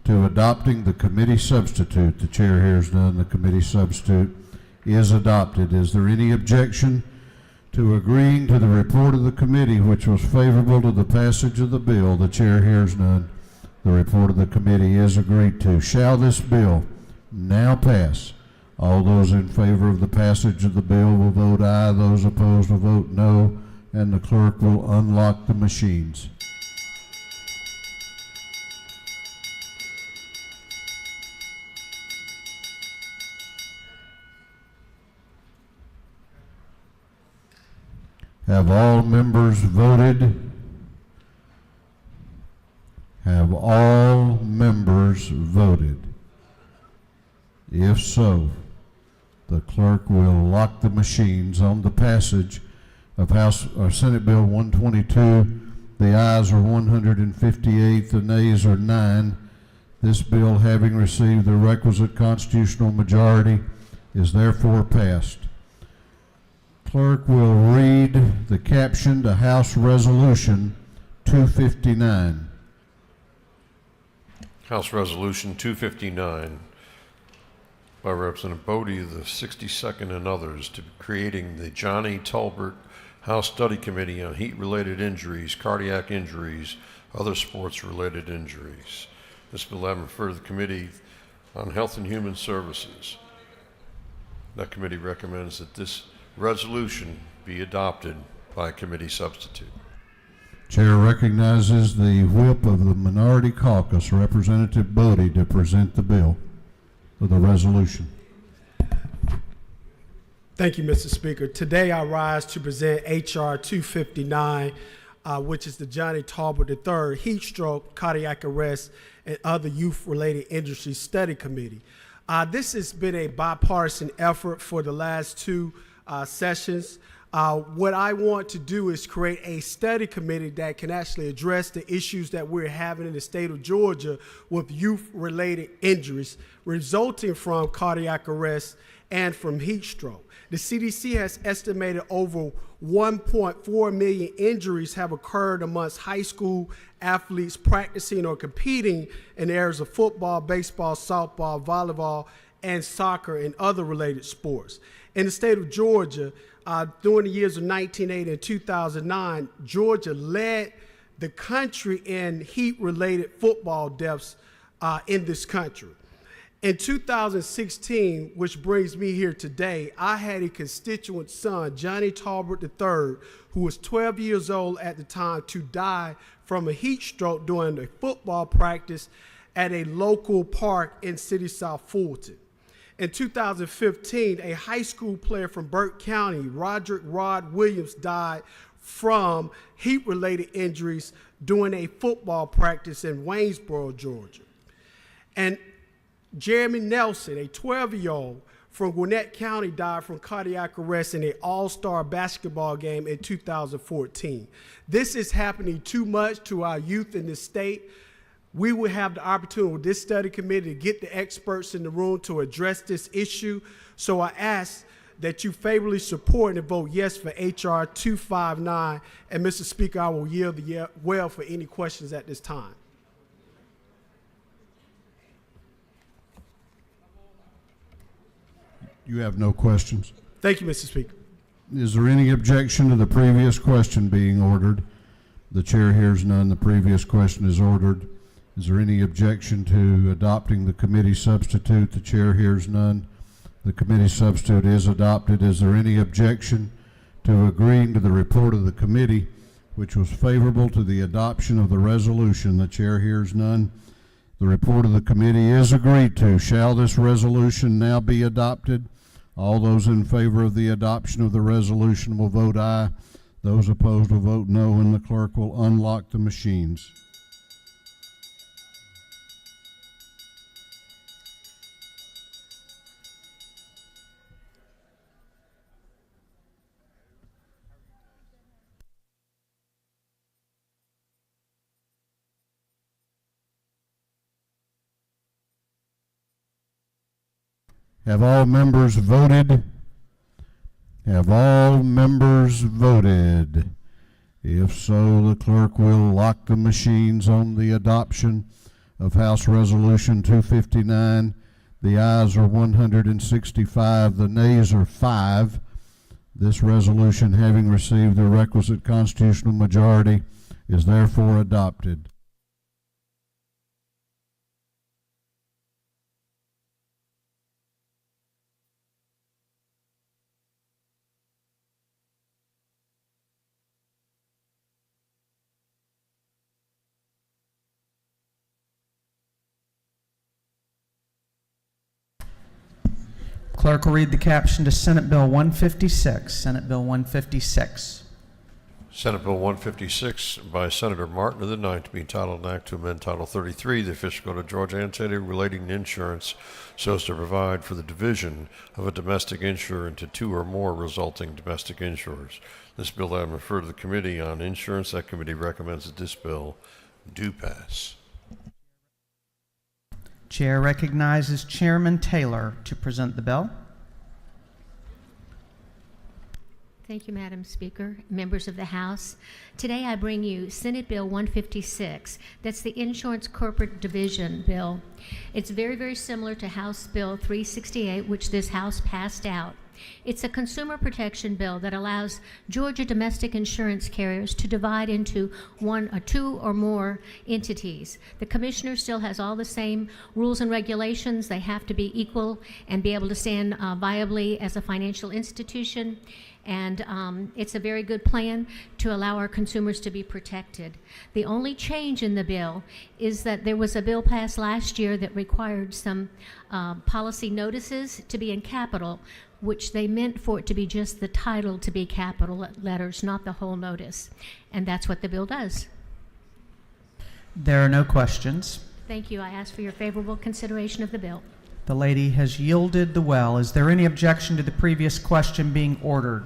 to adopting the committee substitute? The chair hears none. The committee substitute is adopted. Is there any objection to agreeing to the report of the committee which was favorable to the passage of the bill? The chair hears none. The report of the committee is agreed to. Shall this bill now pass? All those in favor of the passage of the bill will vote aye. Those opposed will vote no. And the clerk will unlock the machines. Have all members voted? Have all members voted? If so, the clerk will lock the machines on the passage of Senate Bill 122. The ayes are 158, the nays are 9. This bill, having received the requisite constitutional majority, is therefore passed. Clerk will read the caption to House Resolution 259. House Resolution 259 by Representative Bodie, the 62nd and others, to creating the Johnny Tolbert House Study Committee on Heat-Related Injuries, Cardiac Injuries, Other Sports-Related Injuries. This bill having referred to the Committee on Health and Human Services. That committee recommends that this resolution be adopted by committee substitute. Chair recognizes the whip of the Minority Caucus, Representative Bodie, to present the bill for the resolution. Thank you, Mr. Speaker. Today I rise to present H.R. 259, which is the Johnny Tolbert III Heat Stroke, Cardiac Arrest, and Other Youth-Related Injuries Study Committee. This has been a bipartisan effort for the last two sessions. What I want to do is create a study committee that can actually address the issues that we're having in the state of Georgia with youth-related injuries resulting from cardiac arrest and from heat stroke. The CDC has estimated over 1.4 million injuries have occurred amongst high school athletes practicing or competing in areas of football, baseball, softball, volleyball, and soccer and other related sports. In the state of Georgia, during the years of 1980 and 2009, Georgia led the country in heat-related football deaths in this country. In 2016, which brings me here today, I had a constituent son, Johnny Talbot III, who was 12 years old at the time, to die from a heat stroke during a football practice at a local park in City South Fulton. In 2015, a high school player from Burke County, Roderick Rod Williams, died from heat-related injuries during a football practice in Waynesboro, Georgia. And Jeremy Nelson, a 12-year-old from Gwinnett County, died from cardiac arrest in an all-star basketball game in 2014. This is happening too much to our youth in this state. We will have the opportunity with this study committee to get the experts in the room to address this issue. So I ask that you favorably support and vote yes for H.R. 259. And Mr. Speaker, I will yield the well for any questions at this time. You have no questions. Thank you, Mr. Speaker. Is there any objection to the previous question being ordered? The chair hears none. The previous question is ordered. Is there any objection to adopting the committee substitute? The chair hears none. The committee substitute is adopted. Is there any objection to agreeing to the report of the committee, which was favorable to the adoption of the resolution? The chair hears none. The report of the committee is agreed to. Shall this resolution now be adopted? All those in favor of the adoption of the resolution will vote aye. Those opposed will vote no, and the clerk will unlock the machines. Have all members voted? Have all members voted? If so, the clerk will lock the machines on the adoption of House Resolution 259. The ayes are 165, the nays are 5. This resolution, having received the requisite constitutional majority, is therefore adopted. Clerk will read the caption to Senate Bill 156. Senate Bill 156. Senate Bill 156 by Senator Martin of the 9th, being titled an act to amend Title 33 of the official code of Georgia entitled relating to insurance so as to provide for the division of a domestic insurer into 2 or more resulting domestic insurers. This bill item referred to the Committee on Insurance. That committee recommends that this bill do pass. Chair recognizes Chairman Taylor to present the bill. Thank you, Madam Speaker, members of the House. Today I bring you Senate Bill 156. That's the Insurance Corporate Division Bill. It's very, very similar to House Bill 368, which this House passed out. It's a consumer protection bill that allows Georgia domestic insurance carriers to divide into 1 or 2 or more entities. The commissioner still has all the same rules and regulations. They have to be equal and be able to stand viably as a financial institution. And it's a very good plan to allow our consumers to be protected. The only change in the bill is that there was a bill passed last year that required some policy notices to be in capital, which they meant for it to be just the title to be capital letters, not the whole notice. And that's what the bill does. There are no questions. Thank you. I ask for your favorable consideration of the bill. The lady has yielded the well. Is there any objection to the previous question being ordered?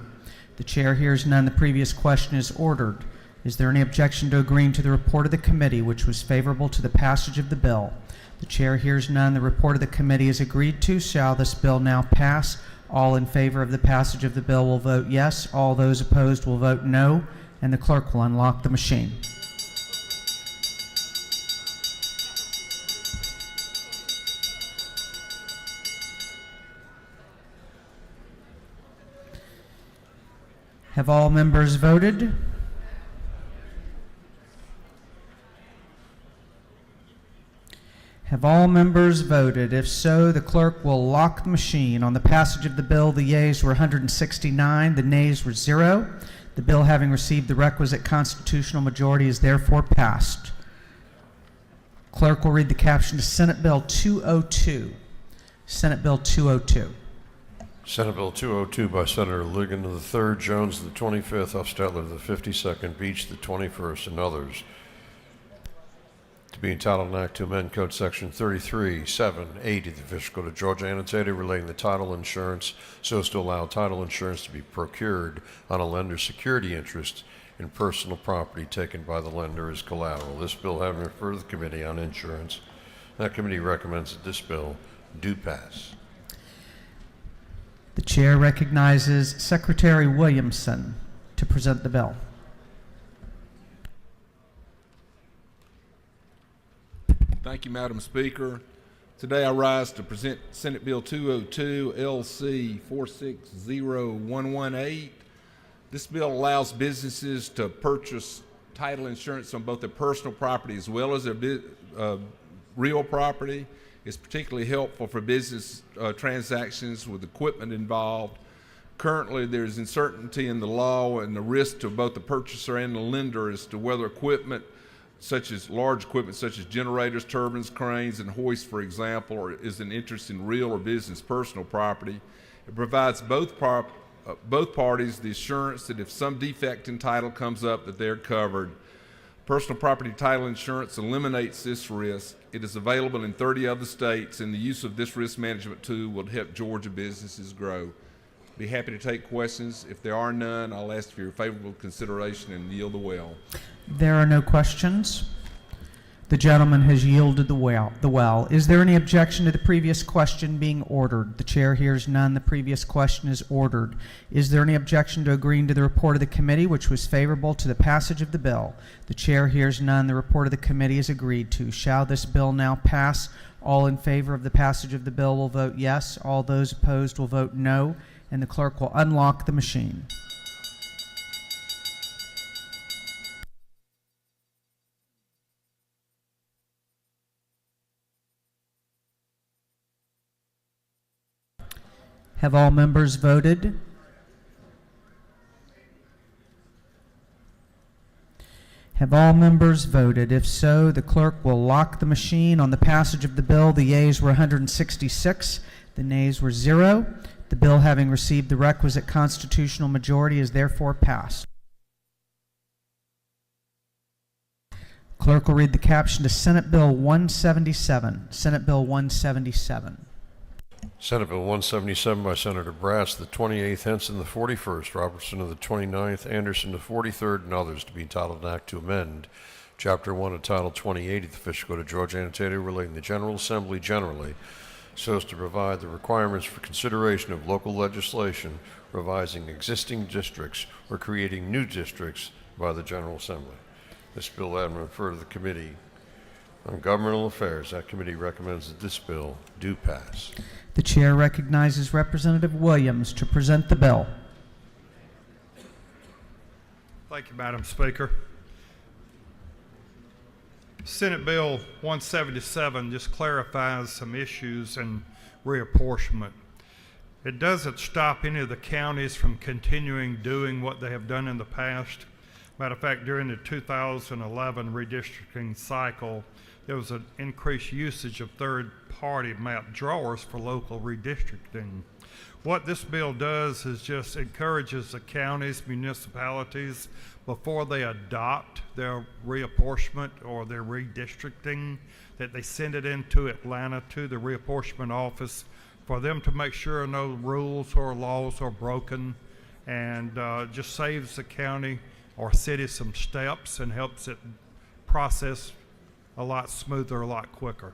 The chair hears none. The previous question is ordered. Is there any objection to agreeing to the report of the committee, which was favorable to the passage of the bill? The chair hears none. The report of the committee is agreed to. Shall this bill now pass? All in favor of the passage of the bill will vote yes. All those opposed will vote no. And the clerk will unlock the machine. Have all members voted? Have all members voted? If so, the clerk will lock the machine. On the passage of the bill, the yeas were 169, the nays were 0. The bill, having received the requisite constitutional majority, is therefore passed. Clerk will read the caption to Senate Bill 202. Senate Bill 202. Senate Bill 202 by Senator Ligon of the 3rd, Jones of the 25th, Hofstadter of the 52nd, Beach the 21st, and others. To be entitled an act to amend Code Section 33-780 of the Official Code of Georgia, annotated relating to title insurance so as to allow title insurance to be procured on a lender's security interest in personal property taken by the lender as collateral. This bill having referred to the Committee on Insurance. That committee recommends that this bill do pass. The chair recognizes Secretary Williamson to present the bill. Thank you, Madam Speaker. Today I rise to present Senate Bill 202 LC 460118. This bill allows businesses to purchase title insurance on both their personal property as well as their real property. It's particularly helpful for business transactions with equipment involved. Currently, there's uncertainty in the law and the risk to both the purchaser and the lender as to whether equipment large equipment such as generators, turbines, cranes, and hoists, for example, or is an interest in real or business personal property. It provides both parties the assurance that if some defect in title comes up that they're covered. Personal property title insurance eliminates this risk. It is available in 30 other states, and the use of this risk management tool will help Georgia businesses grow. Be happy to take questions. If there are none, I'll ask for your favorable consideration and yield the well. There are no questions. The gentleman has yielded the well. Is there any objection to the previous question being ordered? The chair hears none. The previous question is ordered. Is there any objection to agreeing to the report of the committee, which was favorable to the passage of the bill? The chair hears none. The report of the committee is agreed to. Shall this bill now pass? All in favor of the passage of the bill will vote yes. All those opposed will vote no. And the clerk will unlock the machine. Have all members voted? Have all members voted? If so, the clerk will lock the machine. On the passage of the bill, the yeas were 166, the nays were 0. The bill, having received the requisite constitutional majority, is therefore passed. Clerk will read the caption to Senate Bill 177. Senate Bill 177. Senate Bill 177 by Senator Brass, the 28th, Henson the 41st, Robertson of the 29th, Anderson the 43rd, and others, to be entitled an act to amend Chapter 1 of Title 28 of the Official Code of Georgia, annotated relating to the General Assembly generally, so as to provide the requirements for consideration of local legislation revising existing districts or creating new districts by the General Assembly. This bill having referred to the Committee on Governmental Affairs. That committee recommends that this bill do pass. The chair recognizes Representative Williams to present the bill. Thank you, Madam Speaker. Senate Bill 177 just clarifies some issues in reapportionment. It doesn't stop any of the counties from continuing doing what they have done in the past. Matter of fact, during the 2011 redistricting cycle, there was an increased usage of third-party map drawers for local redistricting. What this bill does is just encourages the counties, municipalities, before they adopt their reapportionment or their redistricting, that they send it into Atlanta to the reapportionment office for them to make sure no rules or laws are broken and just saves the county or city some steps and helps it process a lot smoother, a lot quicker.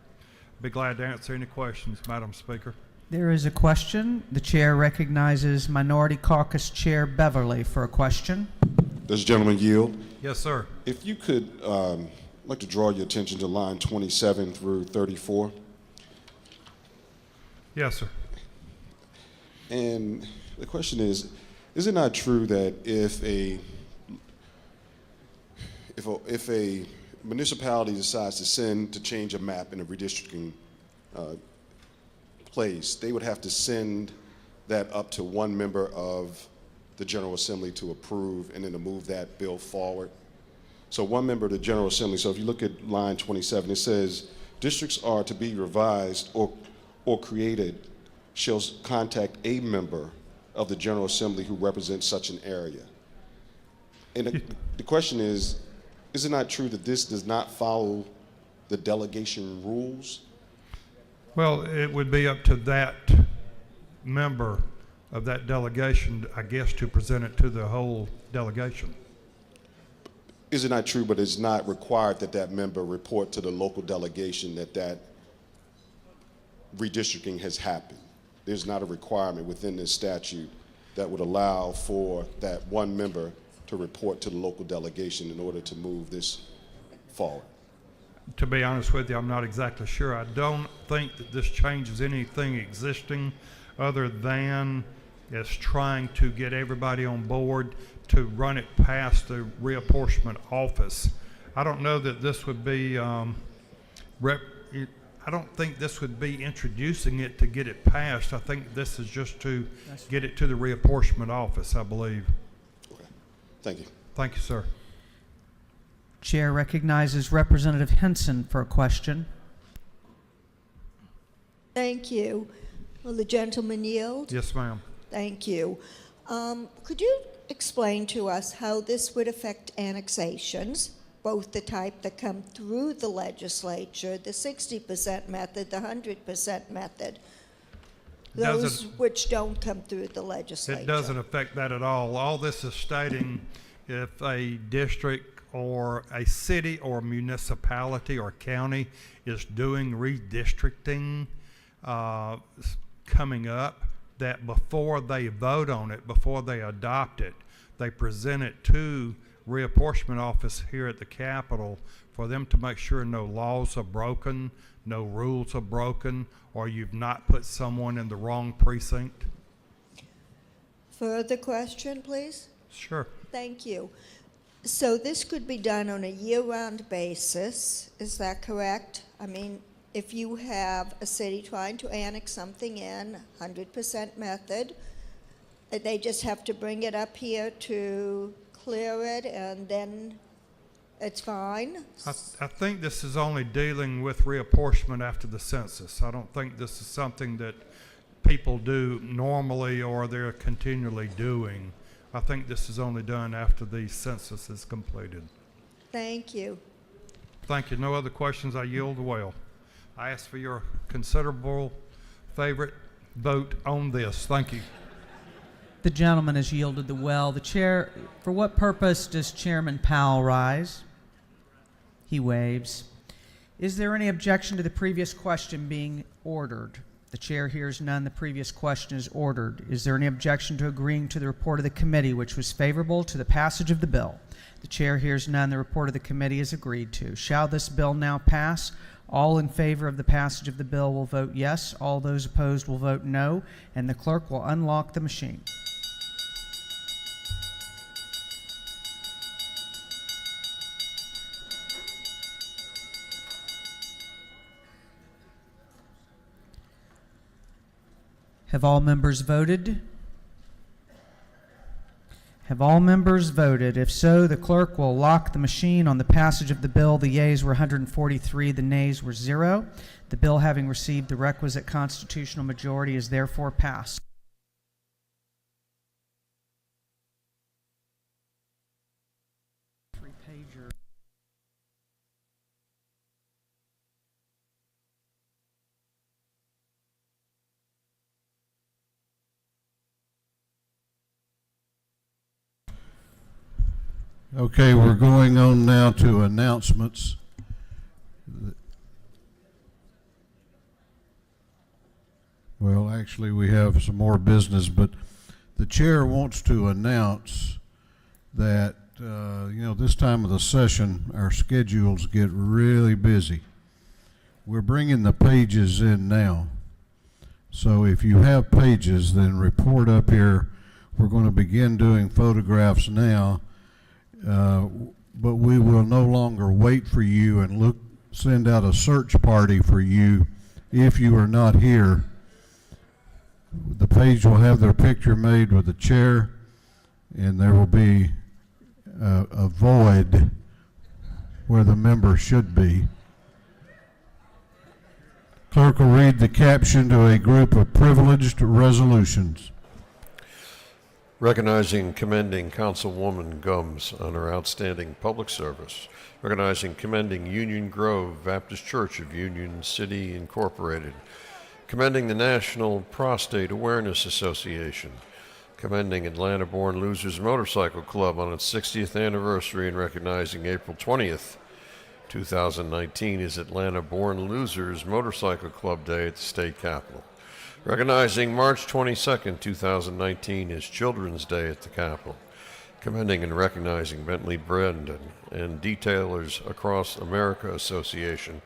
Be glad to answer any questions, Madam Speaker. There is a question. The chair recognizes Minority Caucus Chair Beverly for a question. Does the gentleman yield? Yes, sir. If you could, I'd like to draw your attention to line 27 through 34. Yes, sir. And the question is it not true that if a municipality decides to change a map in a redistricting place, they would have to send that up to one member of the General Assembly to approve and then to move that bill forward? So one member of the General Assembly, so if you look at line 27, it says, districts are to be revised or created shall contact a member of the General Assembly who represents such an area. And the question is it not true that this does not follow the delegation rules? Well, it would be up to that member of that delegation, I guess, to present it to the whole delegation. Is it not true, but it's not required that that member report to the local delegation that redistricting has happened? There's not a requirement within this statute that would allow for that one member to report to the local delegation in order to move this forward. To be honest with you, I'm not exactly sure. I don't think that this changes anything existing other than it's trying to get everybody on board to run it past the reapportionment office. I don't know that this would be I don't think this would be introducing it to get it passed. I think this is just to get it to the reapportionment office, I believe. Okay. Thank you. Thank you, sir. Chair recognizes Representative Henson for a question. Thank you. Will the gentleman yield? Yes, ma'am. Thank you. Could you explain to us how this would affect annexations, both the type that come through the legislature, the 60% method, the 100% method, those which don't come through the legislature? It doesn't affect that at all. All this is stating if a district or a city or municipality or county is doing redistricting coming up, that before they vote on it, before they adopt it, they present it to reapportionment office here at the Capitol for them to make sure no laws are broken, no rules are broken, or you've not put someone in the wrong precinct. Further question, please? Sure. Thank you. So this could be done on a year-round basis, is that correct? I mean, if you have a city trying to annex something in, 100% method, they just have to bring it up here to clear it and then it's fine? I think this is only dealing with reapportionment after the census. I don't think this is something that people do normally or they're continually doing. I think this is only done after the census is completed. Thank you. Thank you. No other questions. I yield the well. I ask for your considerable favorite vote on this. Thank you. The gentleman has yielded the well. The chair, for what purpose does Chairman Powell rise? He waves. Is there any objection to the previous question being ordered? The chair hears none. The previous question is ordered. Is there any objection to agreeing to the report of the committee, which was favorable to the passage of the bill? The chair hears none. The report of the committee is agreed to. Shall this bill now pass? All in favor of the passage of the bill will vote yes. All those opposed will vote no. And the clerk will unlock the machine. Have all members voted? Have all members voted? If so, the clerk will lock the machine on the passage of the bill. The yeas were 143, the nays were 0. The bill, having received the requisite constitutional majority, is therefore passed. Okay, we're going on now to announcements. Well, actually, we have some more business, but the chair wants to announce that, this time of the session, our schedules get really busy. We're bringing the pages in now. So if you have pages, then report up here. We're going to begin doing photographs now, but we will no longer wait for you and send out a search party for you if you are not here. The page will have their picture made with the chair, and there will be a void where the member should be. Clerk will read the caption to a group of privileged resolutions. Recognizing and commending Councilwoman Gumbs on her outstanding public service. Recognizing and commending Union Grove Baptist Church of Union City Incorporated. Commending the National Prostate Awareness Association. Commending Atlanta Born Losers Motorcycle Club on its 60th anniversary and recognizing April 20th, 2019 is Atlanta Born Losers Motorcycle Club Day at the state capitol. Recognizing March 22nd, 2019 is Children's Day at the Capitol. Commending and recognizing Bentley Brendan and Detailers Across America Association.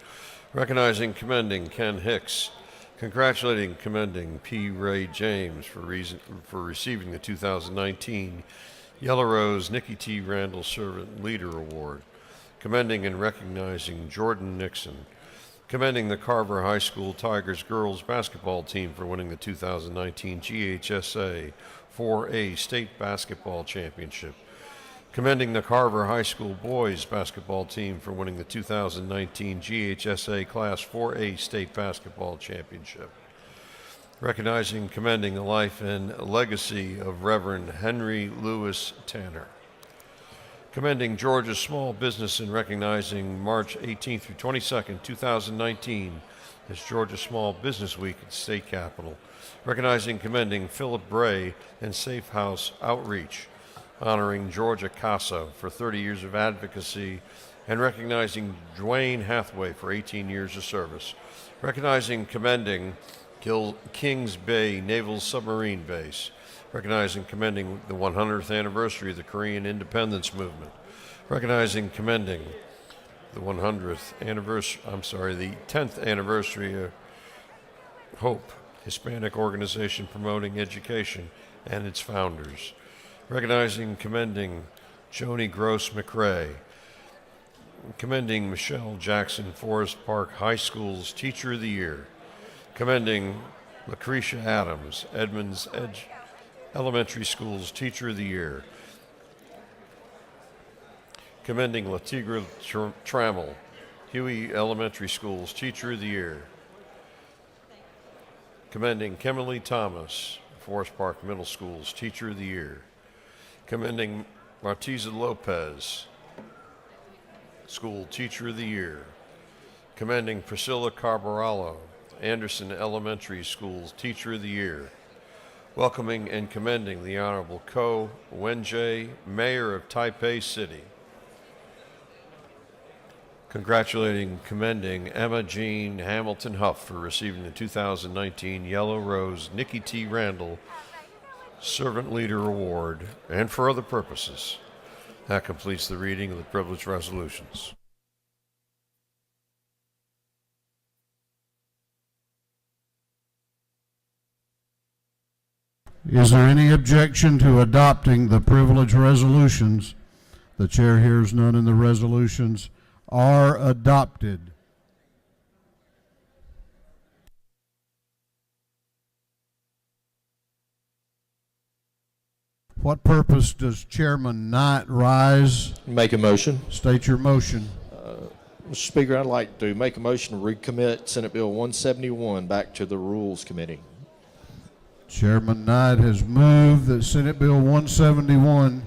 Recognizing, commending Ken Hicks. Congratulating, commending P. Ray James for receiving the 2019 Yellow Rose Nikki T. Randall Servant Leader Award. Commending and recognizing Jordan Nixon. Commending the Carver High School Tigers girls basketball team for winning the 2019 GHSA 4A State Basketball Championship. Commending the Carver High School boys basketball team for winning the 2019 GHSA Class 4A State Basketball Championship. Recognizing and commending the life and legacy of Reverend Henry Lewis Tanner. Commending Georgia's small business and recognizing March 18th through 22nd, 2019 as Georgia Small Business Week at the state capitol. Recognizing, commending Philip Bray and Safe House Outreach. Honoring Georgia Casa for 30 years of advocacy and recognizing Dwayne Hathaway for 18 years of service. Recognizing, commending Kings Bay Naval Submarine Base. Recognizing, commending the 100th anniversary of the Korean Independence Movement. Recognizing, commending the 10th anniversary of HOPE, Hispanic organization promoting education, and its founders. Recognizing, commending Joni Gross McRae. Commending Michelle Jackson Forest Park High School's Teacher of the Year. Commending Lucretia Adams, Edmonds Edge Elementary School's Teacher of the Year. Commending Latigra Trammell, Huey Elementary School's Teacher of the Year. Commending Kimberly Thomas, Forest Park Middle School's Teacher of the Year. Commending Martiza Lopez, School Teacher of the Year. Commending Priscilla Carbarallo, Anderson Elementary School's Teacher of the Year. Welcoming and commending the Honorable Ko Wen-jae, Mayor of Taipei City. Congratulating and commending Emma Jean Hamilton Huff for receiving the 2019 Yellow Rose Nikki T. Randall Servant Leader Award, and for other purposes. That completes the reading of the privileged resolutions. Is there any objection to adopting the privilege resolutions? The chair hears none, and the resolutions are adopted. What purpose does Chairman Knight rise? Make a motion. State your motion. Mr. Speaker, I'd like to make a motion to recommit Senate Bill 171 back to the Rules Committee. Chairman Knight has moved that Senate Bill 171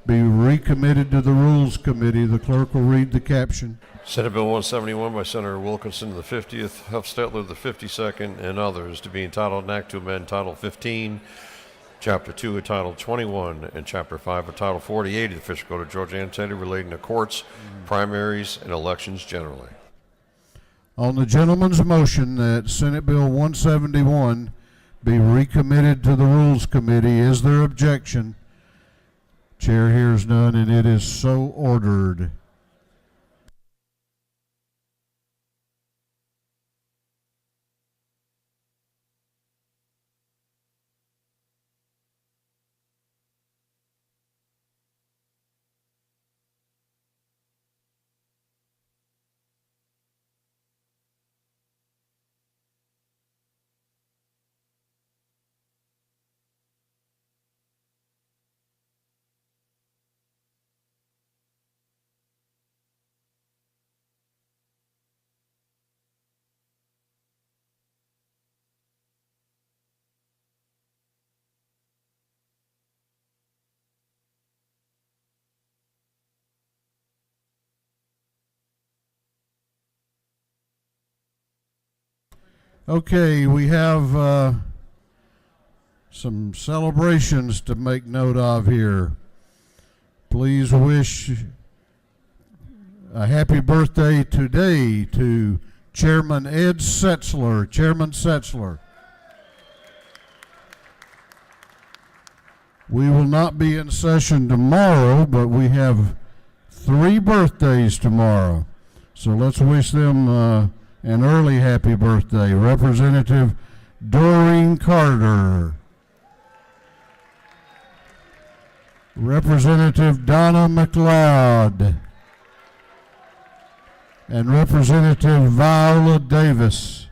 be recommitted to the Rules Committee. The clerk will read the caption. Senate Bill 171 by Senator Wilkinson, the 50th, Huffstetler, the 52nd, and others, to be entitled an act to amend Title 15 Chapter 2 of Title 21 and Chapter 5 of Title 48 of the Official Code of Georgia entitled relating to courts, primaries, and elections generally. On the gentleman's motion that Senate Bill 171 be recommitted to the Rules Committee, is there objection? Chair hears none, and it is so ordered. Okay, we have some celebrations to make note of here. Please wish a happy birthday today to Chairman Ed Setzler. Chairman Setzler. We will not be in session tomorrow, but we have 3 birthdays tomorrow. So let's wish them an early happy birthday. Representative Doreen Carter. Representative Donna McLeod. And Representative Viola Davis.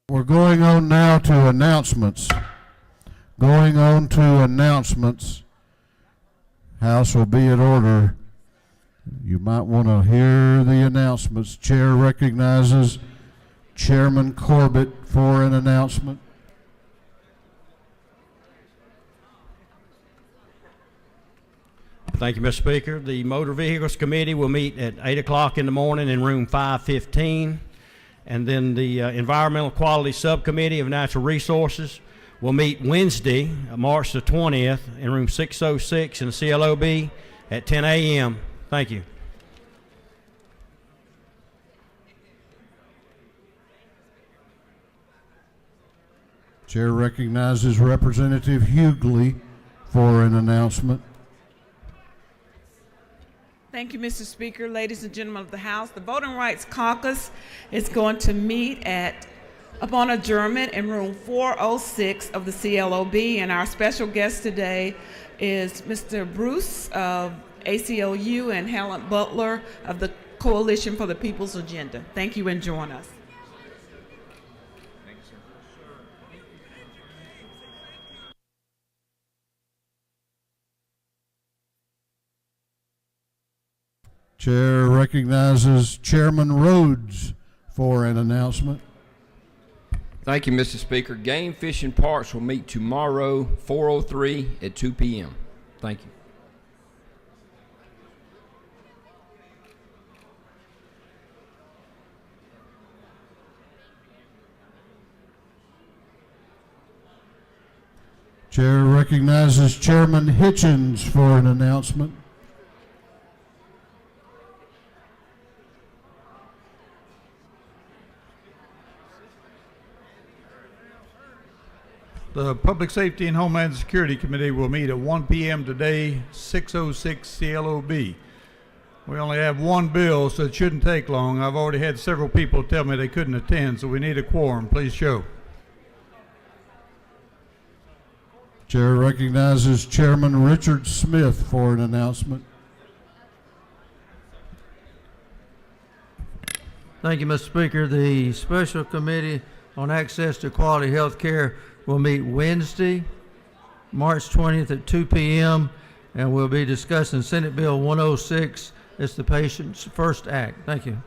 We're going on now to announcements. Going on to announcements. House will be in order. You might want to hear the announcements. Chair recognizes Chairman Corbett for an announcement. Thank you, Mr. Speaker. The Motor Vehicles Committee will meet at 8 o'clock in the morning in room 515. And then the Environmental Quality Subcommittee of Natural Resources will meet Wednesday, March the 20th, in room 606 in the CLOB at 10 a.m. Thank you. Chair recognizes Representative Hughley for an announcement. Thank you, Mr. Speaker. Ladies and gentlemen of the House, the Voting Rights Caucus is going to meet upon adjournment in room 406 of the CLOB, and our special guest today is Mr. Bruce of ACLU and Helen Butler of the Coalition for the People's Agenda. Thank you and join us. Chair recognizes Chairman Rhodes for an announcement. Thank you, Mr. Speaker. Game Fish and Parks will meet tomorrow, 403 at 2 p.m. Thank you. Chair recognizes Chairman Hitchens for an announcement. The Public Safety and Homeland Security Committee will meet at 1 p.m. today, 606 CLOB. We only have one bill, so it shouldn't take long. I've already had several people tell me they couldn't attend, so we need a quorum. Please show. Chair recognizes Chairman Richard Smith for an announcement. Thank you, Mr. Speaker. The Special Committee on Access to Quality Health Care will meet Wednesday, March 20th at 2 p.m. and we'll be discussing Senate Bill 106. It's the Patient's First Act. Thank you.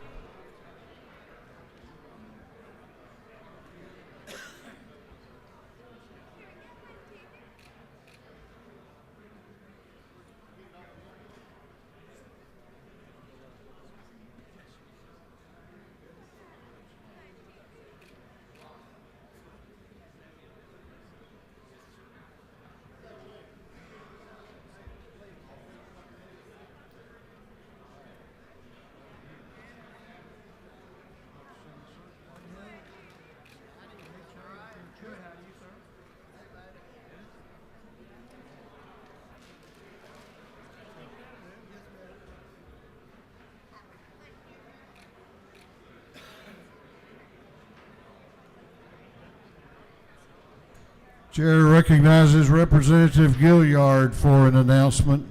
Chair recognizes Representative Gilliard for an announcement.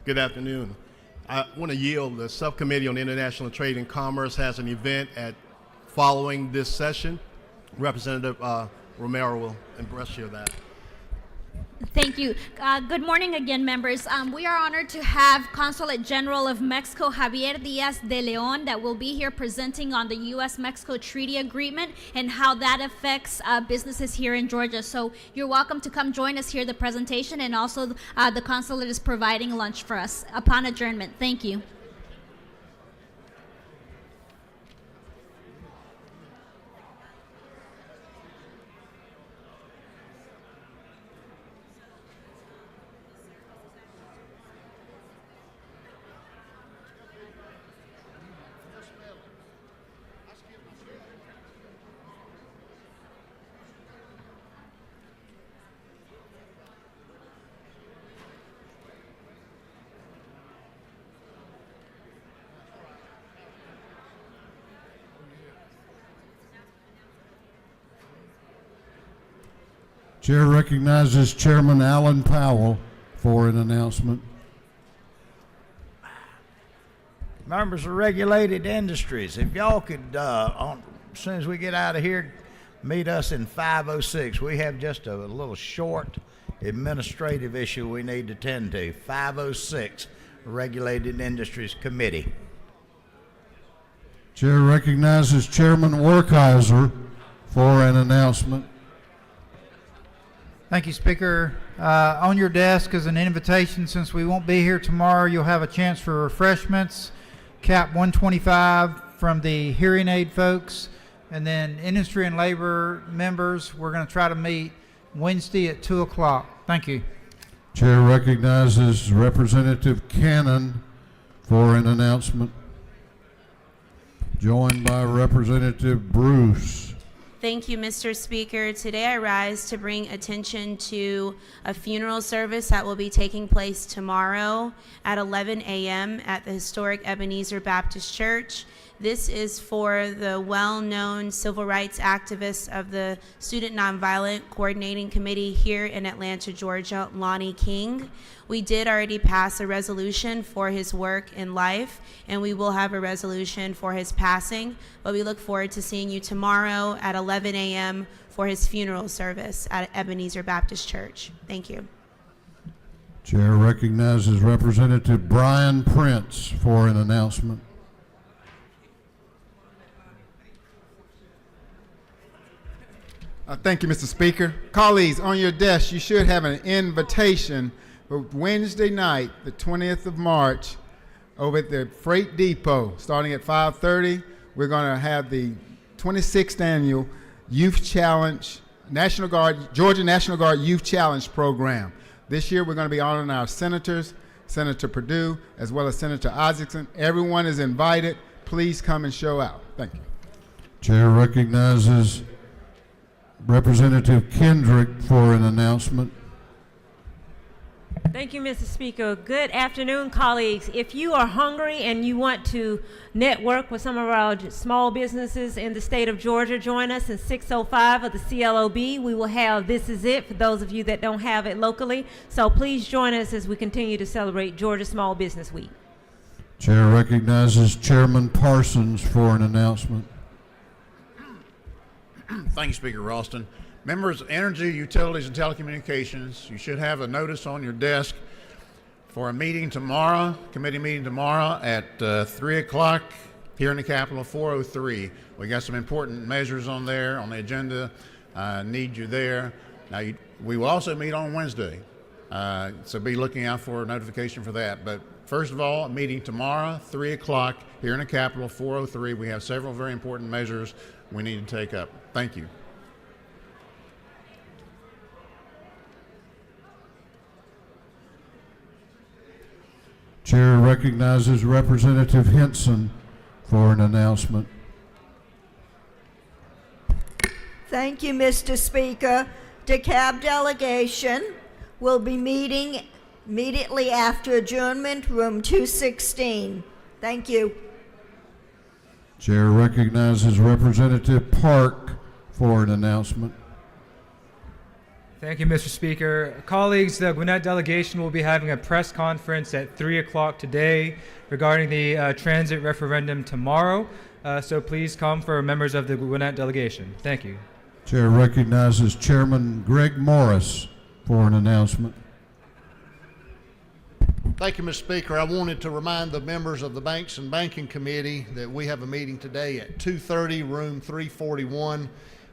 Good afternoon. I want to yield. The Subcommittee on International Trade and Commerce has an event following this session. Representative Romero will embrace you of that. Thank you. Good morning again, members. We are honored to have Consulate General of Mexico, Javier Diaz de Leon, that will be here presenting on the U.S.-Mexico Treaty Agreement and how that affects businesses here in Georgia. So you're welcome to come join us here at the presentation, and also the consulate is providing lunch for us upon adjournment. Thank you. Chair recognizes Chairman Alan Powell for an announcement. Members of regulated industries, if y'all could, as soon as we get out of here, meet us in 506. We have just a little short administrative issue we need to tend to. 506, Regulated Industries Committee. Chair recognizes Chairman Werkheiser for an announcement. Thank you, Speaker. On your desk is an invitation. Since we won't be here tomorrow, you'll have a chance for refreshments. Cap 125 from the hearing aid folks. And then industry and labor members, we're going to try to meet Wednesday at 2 o'clock. Thank you. Chair recognizes Representative Cannon for an announcement, joined by Representative Bruce. Thank you, Mr. Speaker. Today I rise to bring attention to a funeral service that will be taking place tomorrow at 11 a.m. at the historic Ebenezer Baptist Church. This is for the well-known civil rights activist of the Student Nonviolent Coordinating Committee here in Atlanta, Georgia, Lonnie King. We did already pass a resolution for his work in life, and we will have a resolution for his passing, but we look forward to seeing you tomorrow at 11 a.m. for his funeral service at Ebenezer Baptist Church. Thank you. Chair recognizes Representative Brian Prince for an announcement. Thank you, Mr. Speaker. Colleagues, on your desk, you should have an invitation for Wednesday night, the 20th of March, over at the Freight Depot, starting at 5:30. We're going to have the 26th annual Youth Challenge, Georgia National Guard Youth Challenge program. This year we're going to be honoring our senators, Senator Perdue, as well as Senator Isaacson. Everyone is invited. Please come and show out. Thank you. Chair recognizes Representative Kendrick for an announcement. Thank you, Mr. Speaker. Good afternoon, colleagues. If you are hungry and you want to network with some of our small businesses in the state of Georgia, join us in 605 of the CLOB. We will have This Is It for those of you that don't have it locally. So please join us as we continue to celebrate Georgia Small Business Week. Chair recognizes Chairman Parsons for an announcement. Thank you, Speaker Ralston. Members of Energy, Utilities, and Telecommunications, you should have a notice on your desk for a meeting tomorrow, committee meeting tomorrow at 3 o'clock here in the Capitol, 403. We got some important measures on there on the agenda. Need you there. Now, we will also meet on Wednesday, so be looking out for a notification for that. But first of all, a meeting tomorrow, 3 o'clock here in the Capitol, 403. We have several very important measures we need to take up. Thank you. Chair recognizes Representative Henson for an announcement. Thank you, Mr. Speaker. DeKalb delegation will be meeting immediately after adjournment, room 216. Thank you. Chair recognizes Representative Park for an announcement. Thank you, Mr. Speaker. Colleagues, the Gwinnett delegation will be having a press conference at 3 o'clock today regarding the transit referendum tomorrow. So please come for members of the Gwinnett delegation. Thank you. Chair recognizes Chairman Greg Morris for an announcement. Thank you, Mr. Speaker. I wanted to remind the members of the Banks and Banking Committee that we have a meeting today at 2:30, room 341.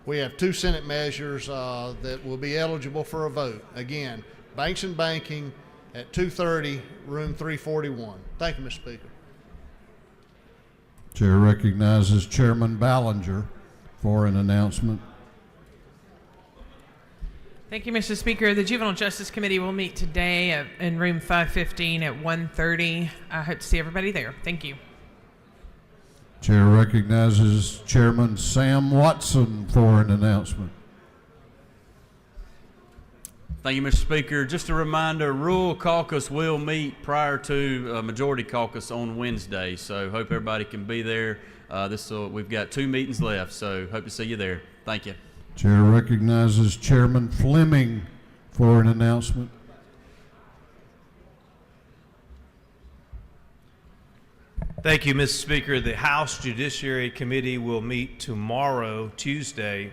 We have two Senate measures that will be eligible for a vote. Again, Banks and Banking at 2:30, room 341. Thank you, Mr. Speaker. Chair recognizes Chairman Ballinger for an announcement. Thank you, Mr. Speaker. The Juvenile Justice Committee will meet today in room 515 at 1:30. I hope to see everybody there. Thank you. Chair recognizes Chairman Sam Watson for an announcement. Thank you, Mr. Speaker. Just a reminder, Rural Caucus will meet prior to Majority Caucus on Wednesday, so hope everybody can be there. We've got 2 meetings left, so hope to see you there. Thank you. Chair recognizes Chairman Fleming for an announcement. Thank you, Mr. Speaker. The House Judiciary Committee will meet tomorrow, Tuesday,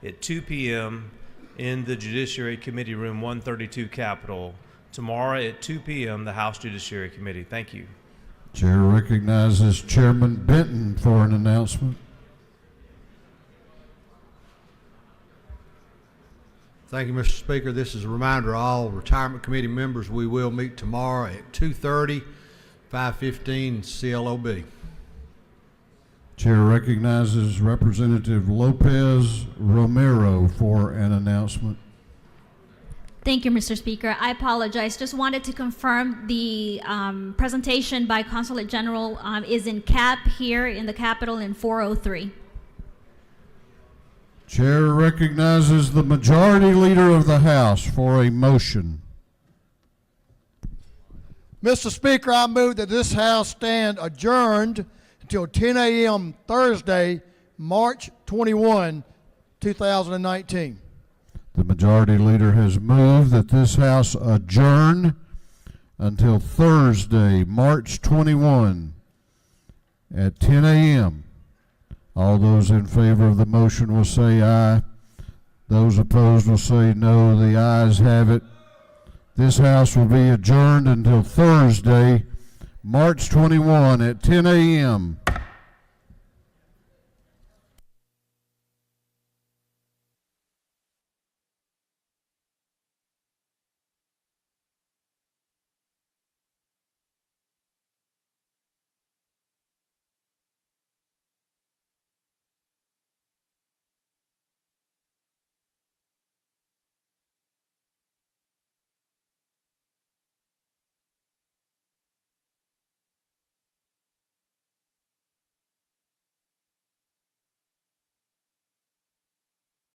at 2 p.m. in the Judiciary Committee Room 132 Capitol. Tomorrow at 2 p.m., the House Judiciary Committee. Thank you. Chair recognizes Chairman Benton for an announcement. Thank you, Mr. Speaker. This is a reminder to all Retirement Committee members we will meet tomorrow at 2:30, 515 CLOB. Chair recognizes Representative Lopez Romero for an announcement. Thank you, Mr. Speaker. I apologize. Just wanted to confirm the presentation by Consulate General is in CAP here in the Capitol in 403. Chair recognizes the Majority Leader of the House for a motion. Mr. Speaker, I move that this House stand adjourned until 10 a.m. Thursday, March 21, 2019. The Majority Leader has moved that this House adjourn until Thursday, March 21 at 10 a.m. All those in favor of the motion will say aye. Those opposed will say no. The ayes have it. This House will be adjourned until Thursday, March 21 at 10 a.m.